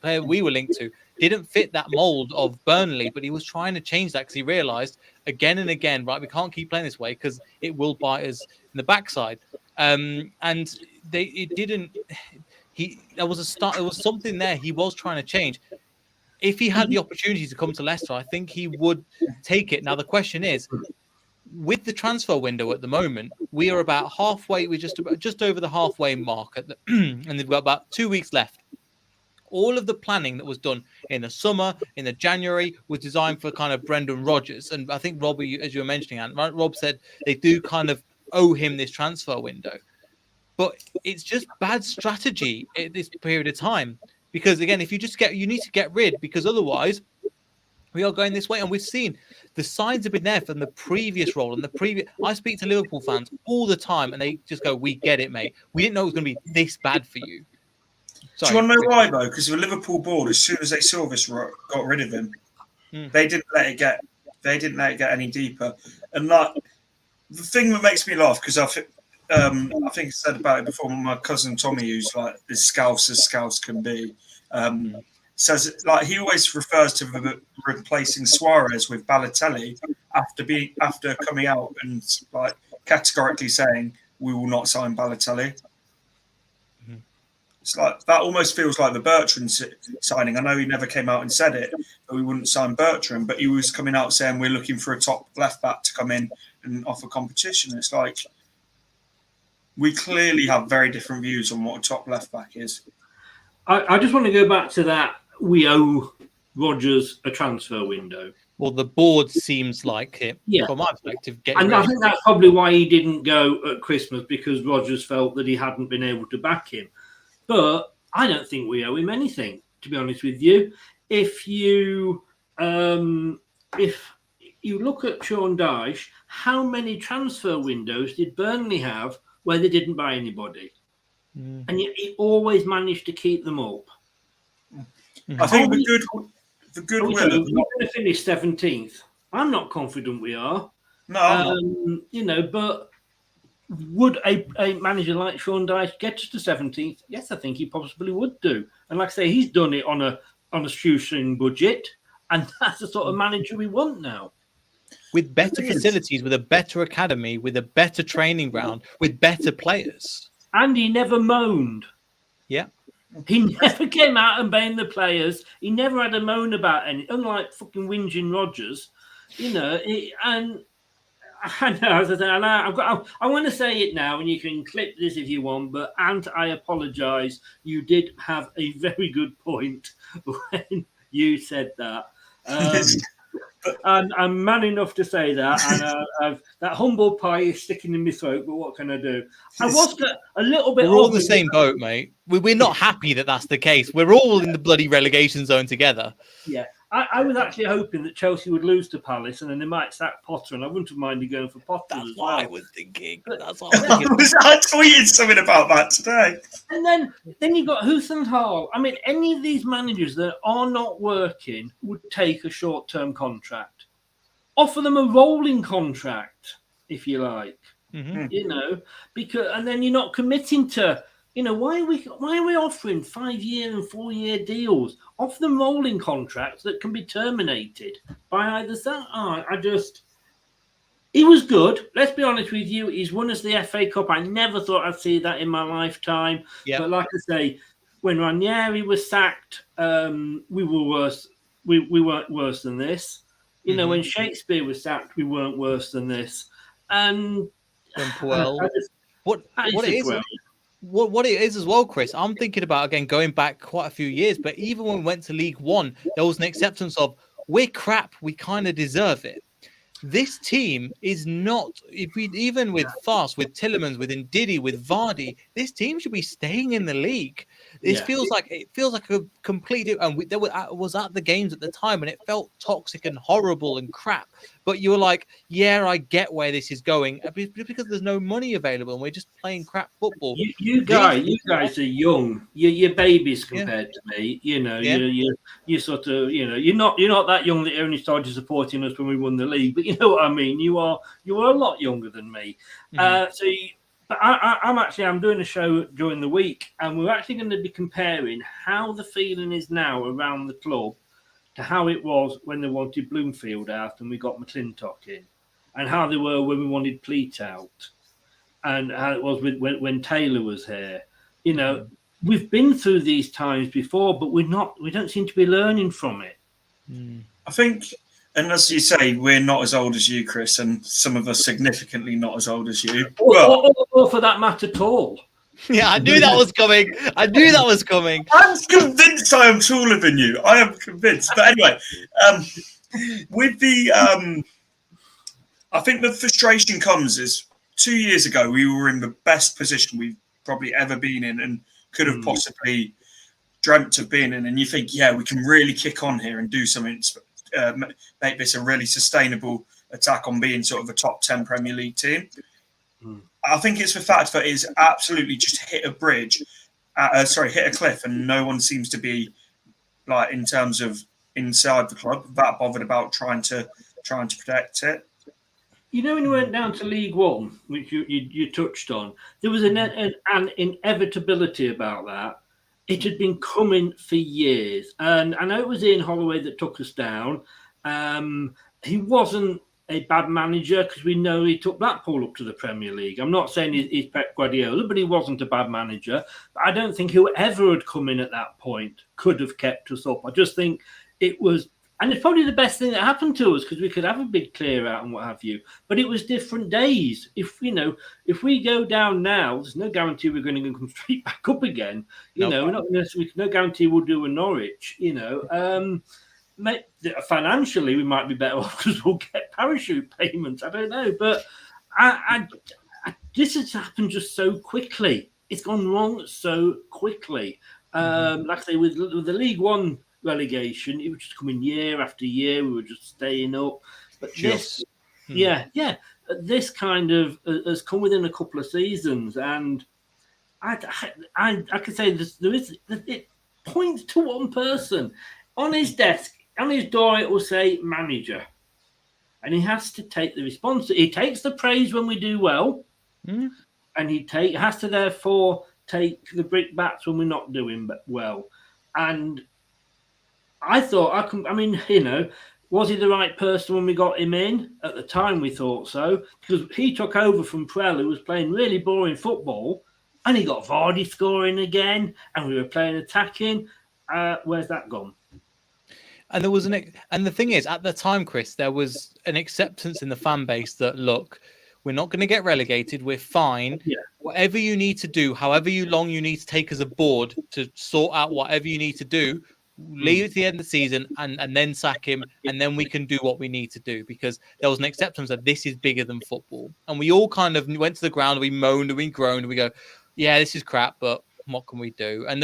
player we were linked to. Didn't fit that mold of Burnley, but he was trying to change that because he realised again and again, right, we can't keep playing this way because it will bite us in the backside. There was something there he was trying to change. If he had the opportunity to come to Leicester, I think he would take it. Now, the question is, with the transfer window at the moment, we are about halfway. We're just over the halfway mark, and they've got about 2 weeks left. All of the planning that was done in the summer, in the January, was designed for kind of Brendan Rodgers. And I think, Rob, as you were mentioning, Rob said they do kind of owe him this transfer window. But it's just bad strategy at this period of time. Because again, if you need to get rid, because otherwise we are going this way. And we've seen the signs have been there from the previous role and I speak to Liverpool fans all the time and they just go, we get it, mate. We didn't know it was going to be this bad for you. Sorry. Do you want to know why though? Because the Liverpool board, as soon as they saw this, got rid of him. They didn't let it get any deeper. And like the thing that makes me laugh, because I think I said about it before. My cousin Tommy, who's like as scouse can be, says like he always refers to replacing Suarez with Balotelli after coming out and like categorically saying we will not sign Balotelli. Mm-hmm. It's like that almost feels like the Bertrand signing. I know he never came out and said it, but we wouldn't sign Bertrand, but he was coming out saying we're looking for a top left back to come in and offer competition. It's like, we clearly have very different views on what a top left back is. I just want to go back to that. We owe Rodgers a transfer window. Well, the board seems like it, from my perspective. And I think that's probably why he didn't go at Christmas, because Rodgers felt that he hadn't been able to back him. But I don't think we owe him anything, to be honest with you. If you look at Sean Dyche, how many transfer windows did Burnley have where they didn't buy anybody? And yet he always managed to keep them up. I think the goodwill. We're going to finish 17th. I'm not confident we are. No, but would a manager like Sean Dyche get us to 17th? Yes, I think he possibly would do. And like I say, he's done it on a shoestring budget, and that's the sort of manager we want now. With better facilities, with a better academy, with a better training ground, with better players. And he never moaned. Yeah. He never came out and blamed the players. He never had a moan about any, unlike fucking whinging Rodgers, and I know, as I said, I want to say it now, and you can clip this if you want, but Ant, I apologise. You did have a very good point when you said that. I'm man enough to say that, and that humble pie is sticking in my throat. But what can I do? I was a little bit. We're all in the same boat, mate. We're not happy that that's the case. We're all in the bloody relegation zone together. Yeah, I was actually hoping that Chelsea would lose to Palace and then they might sack Potter, and I wouldn't have minded going for Potter That's as what well. I was thinking. That's what I was thinking. I tweeted something about that today. And then you've got Housen Hall. I mean, any of these managers that are not working would take a short-term contract. Offer them a rolling contract, if you like. Mhm. You know, because and then you're not committing to. You know, why are we offering 5-year and 4-year deals? Offer them rolling contracts that can be terminated by either side. He was good. Let's be honest with you. He's won us the FA Cup. I never thought I'd see that in my lifetime. Yep. But like I say, when Ranieri was sacked, we were worse. We weren't worse than this. You know, when Shakespeare was sacked, we weren't worse than this. And When Puel, what it is as well, Chris, I'm thinking about, again, going back quite a few years, but even when we went to League One, there was an acceptance of, we're crap, we kind of deserve it. This team is not, even with Fast, with Tillemans, with Ndidi, with Vardy, this team should be staying in the league. It feels like a complete, and I was at the games at the time, and it felt toxic and horrible and crap. But you were like, yeah, I get where this is going, because there's no money available, and we're just playing crap football. You guys are young. You're babies compared to me. You know, you sort of, you know, you're not that young that you only started supporting us when we won the league. But you know what I mean. You are a lot younger than me. But I'm doing a show during the week, and we're actually going to be comparing how the feeling is now around the club to how it was when they wanted Bloomfield out and we got McClintock in, and how they were when we wanted Pleat out, and how it was when Taylor was here. You know, we've been through these times before, but we don't seem to be learning from it. I think, and as you say, we're not as old as you, Chris, and some of us significantly not as old as you. Or for that matter, tall. Yeah, I knew that was coming. I'm convinced I am taller than you. I am convinced. But anyway, with the, I think the frustration comes is 2 years ago, we were in the best position we've probably ever been in and could have possibly dreamt of being in. And you think, yeah, we can really kick on here and do something, make this a really sustainable attack on being sort of a top 10 Premier League team. I think it's the fact that it's absolutely just hit a cliff, and no one seems to be, like, in terms of inside the club, that bothered about trying to protect it. You know, when you went down to League One, which you touched on, there was an inevitability about that. It had been coming for years, and I know it was Ian Holloway that took us down. He wasn't a bad manager, because we know he took Blackpool up to the Premier League. I'm not saying he's Pep Guardiola, but he wasn't a bad manager. But I don't think whoever had come in at that point could have kept us up. I just think it was, and it's probably the best thing that happened to us, because we could have a big clear out and what have you. But it was different days. If we go down now, there's no guarantee we're going to come straight back up again. You know, we're not necessarily, no guarantee we'll do a Norwich. You know. Financially, we might be better off because we'll get parachute payments. I don't know, but this has happened just so quickly. It's gone wrong so quickly. Like I say, with the League One relegation, it was just coming year after year. We were just staying up. But this kind of has come within a couple of seasons, and I can say it points to one person on his desk. On his door, it will say manager. And he has to take the responsibility. He takes the praise when we do well. And he has to therefore take the brickbats when we're not doing well. And I thought, was he the right person when we got him in? At the time, we thought so. Because he took over from Prell, who was playing really boring football. And he got Vardy scoring again. And we were playing attacking. Where's that gone? And the thing is, at the time, Chris, there was an acceptance in the fan base that, look, we're not going to get relegated. We're fine. Yeah. Whatever you need to do, however long you need to take as a board to sort out whatever you need to do, leave it to the end of the season and then sack him, and then we can do what we need to do, because there was an acceptance that this is bigger than football. And we all kind of went to the ground and we moaned and we groaned and we go, yeah, this is crap, but what can we do? And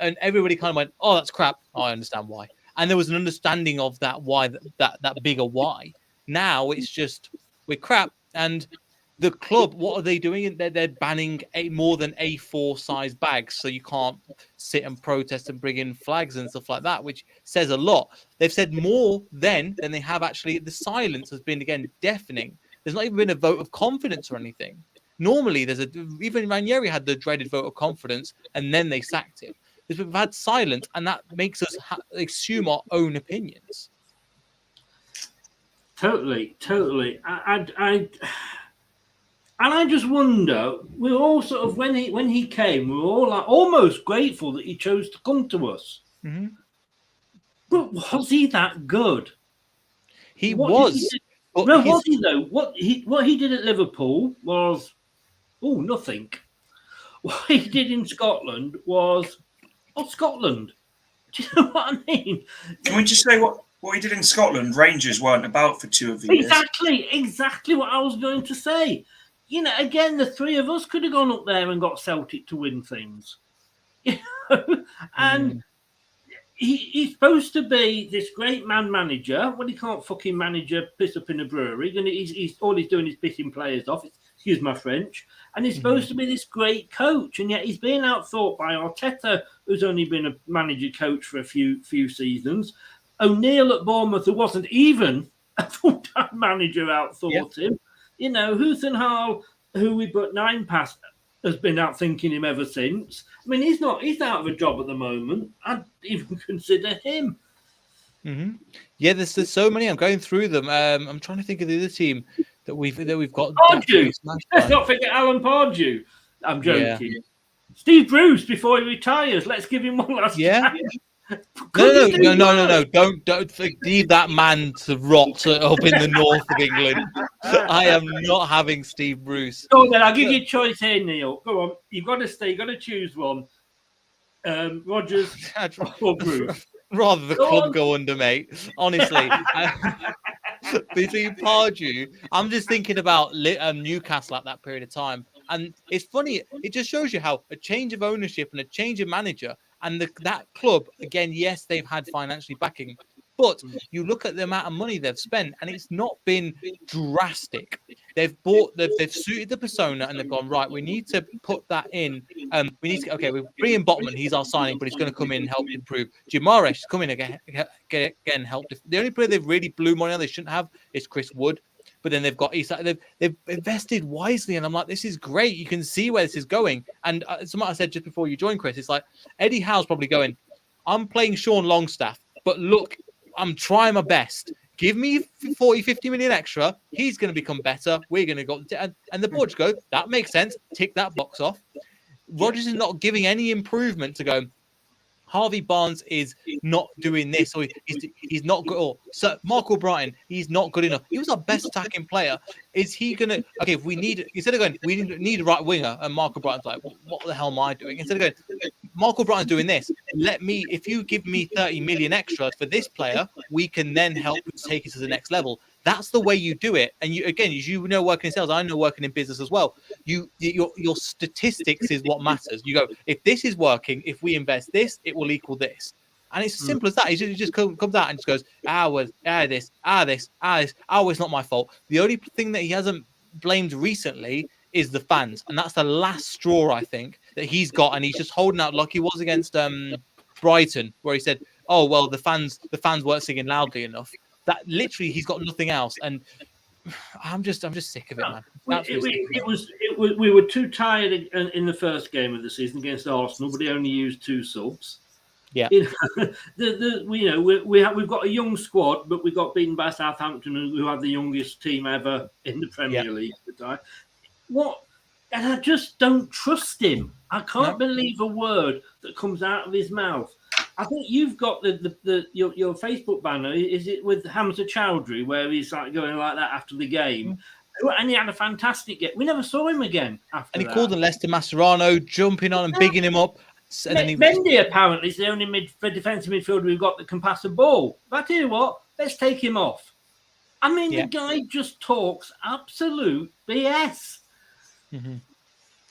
and everybody kind of went, oh, that's crap. Oh, I understand why. and there was an understanding of that why that bigger why. Now it's just we're crap, and the club, what are they doing? They're banning more than A4 size bags, so you can't sit and protest and bring in flags and stuff like that, which says a lot. They've said more then than they have actually. The silence has been again deafening. There's not even been a vote of confidence or anything. Normally, even Ranieri had the dreaded vote of confidence, and then they sacked him. We've had silence, and that makes us assume our own opinions. Totally. And I just wonder, we were all sort of when he came, we were all like almost grateful that he chose to come to us. Mm-hmm. But was he that good? He was. Was he though? What he did at Liverpool was nothing. What he did in Scotland was Scotland. Do you know what I mean? Can we just say what he did in Scotland? Rangers weren't about for 2 of the years. Exactly what I was going to say. You know, again, the 3 of us could have gone up there and got Celtic to win things. You know? And he's supposed to be this great manager. Well, he can't fucking manage a piss up in a brewery. And he's all he's doing is pissing players off. Excuse my French. And he's supposed to be this great coach. And yet he's being outthought by Arteta, who's only been a manager coach for a few seasons. O'Neill at Bournemouth, who wasn't even a full-time manager, outthought him. You know, Huthenhall, who we put 9 past, has been out thinking him ever since. I mean, he's out of a job at the moment. I'd even consider him. Mm-hmm. Yeah, there's so many. I'm going through them. I'm trying to think of the other team that we've got. Pardew. Let's not forget Alan Pardew. I'm joking. Yeah. Steve Bruce before he retires. Let's give him one last chance. No. Don't leave that man to rot up in the north of England. I am not having Steve Bruce. Go on then, I'll give you a choice here, Neil. Go on. You've got to stay. You've got to choose one. Rodgers or Bruce. Rather the club go under, mate. Honestly. Between Pardew, I'm just thinking about Newcastle at that period of time. And it's funny. It just shows you how a change of ownership and a change of manager and that club, again, yes, they've had financially backing, but you look at the amount of money they've spent and it's not been drastic. They've suited the persona and they've gone, right, we need to put that in. We're bringing Botman, he's our signing, but he's going to come in and help improve. Gimaresh is coming again, help. The only player they've really blew money on they shouldn't have is Chris Wood. But then they've got they've invested wisely, and I'm like, this is great. You can see where this is going. And something I said just before you joined, Chris, it's like Eddie Howe's probably going, I'm playing Sean Longstaff, but look, I'm trying my best. Give me 40-50 million extra. He's going to become better. We're going to go, and the board just go, that makes sense. Tick that box off. Rodgers is not giving any improvement to go, Harvey Barnes is not doing this, or he's not good. Or so Marco Brighton, he's not good enough. He was our best attacking player. Is he gonna? Okay, if we need, instead of going, we need a right winger, and Marco Brighton's like, what the hell am I doing? Instead of going, Marco Brighton's doing this. If you give me 30 million extra for this player, we can then help take it to the next level. That's the way you do it. And you know, working in sales, I know working in business as well. Your statistics is what matters. You go, if this is working, if we invest this, it will equal this. And it's as simple as that. He just comes out and just goes, this. Oh, it's not my fault. The only thing that he hasn't blamed recently is the fans. And that's the last straw, I think, that he's got. And he's just holding out like he was against Brighton, where he said, oh, well, the fans weren't singing loudly enough. That literally, he's got nothing else, and I'm just sick of it, man. We were too tired in the first game of the season against Arsenal, but he only used 2 subs. Yeah, we've got a young squad, but we got beaten by Southampton, who had the youngest team ever in the Premier League at the time. And I just don't trust him. I can't believe a word that comes out of his mouth. I think you've got your Facebook banner. Is it with Hamza Chowdhury, where he's like going like that after the game? And he had a fantastic game. We never saw him again after that. And he called him Leicester Mascherano, jumping on and bigging him up. And then Mendy apparently is the only defensive midfielder we've got that can pass a ball. But I tell you what, let's take him off. I mean, the guy just talks absolute BS. Mm-hmm.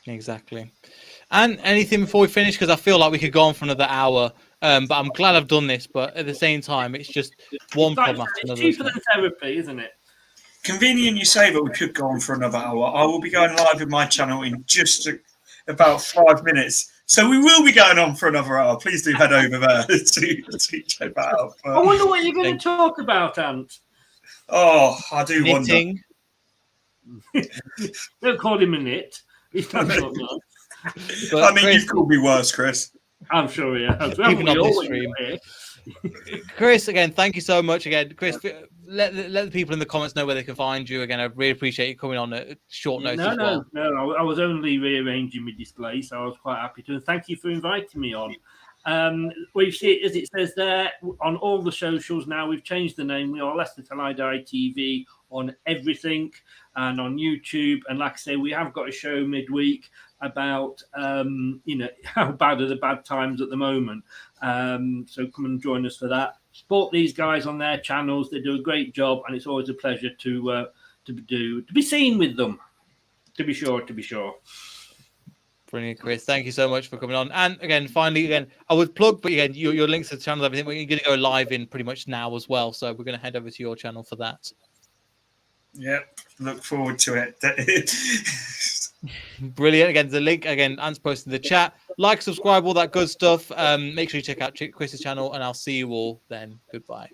Exactly. And anything before we finish? Because I feel like we could go on for another hour. But I'm glad I've done this. But at the same time, it's just one problem after It's another. cheaper than therapy, isn't it? Convenient you say that we could go on for another hour. I will be going live with my channel in just about 5 minutes. So we will be going on for another hour. Please do head over there to check that out. I wonder what you're going to talk about, Ant. Oh, I do Knitting. wonder. Don't call him a nit. He's not nice. But I mean, Chris, you've called me worse, Chris. I'm sure he has. Keeping on We this always stream. do. Chris, again, thank you so much. Again, Chris, let the people in the comments know where they can find you. Again, I really appreciate you coming on at short notice. No. I was only rearranging my display, so I was quite happy to. And thank you for inviting me on. We've seen, as it says there, on all the socials now, we've changed the name. We are Leicester Till I Die TV on everything and on YouTube. And like I say, we have got a show midweek about, how bad are the bad times at the moment. So come and join us for that. Support these guys on their channels. They do a great job, and it's always a pleasure to be seen with them. To be sure. Brilliant, Chris. Thank you so much for coming on. And again, finally, I would plug, but again, your links to the channel, everything, we're going to go live in pretty much now as well. So we're going to head over to your channel for that. Yep, look forward to it. Brilliant. Again, the link, Ant's posted in the chat. Like, subscribe, all that good stuff. Make sure you check out Chris's channel, and I'll see you all then. Goodbye.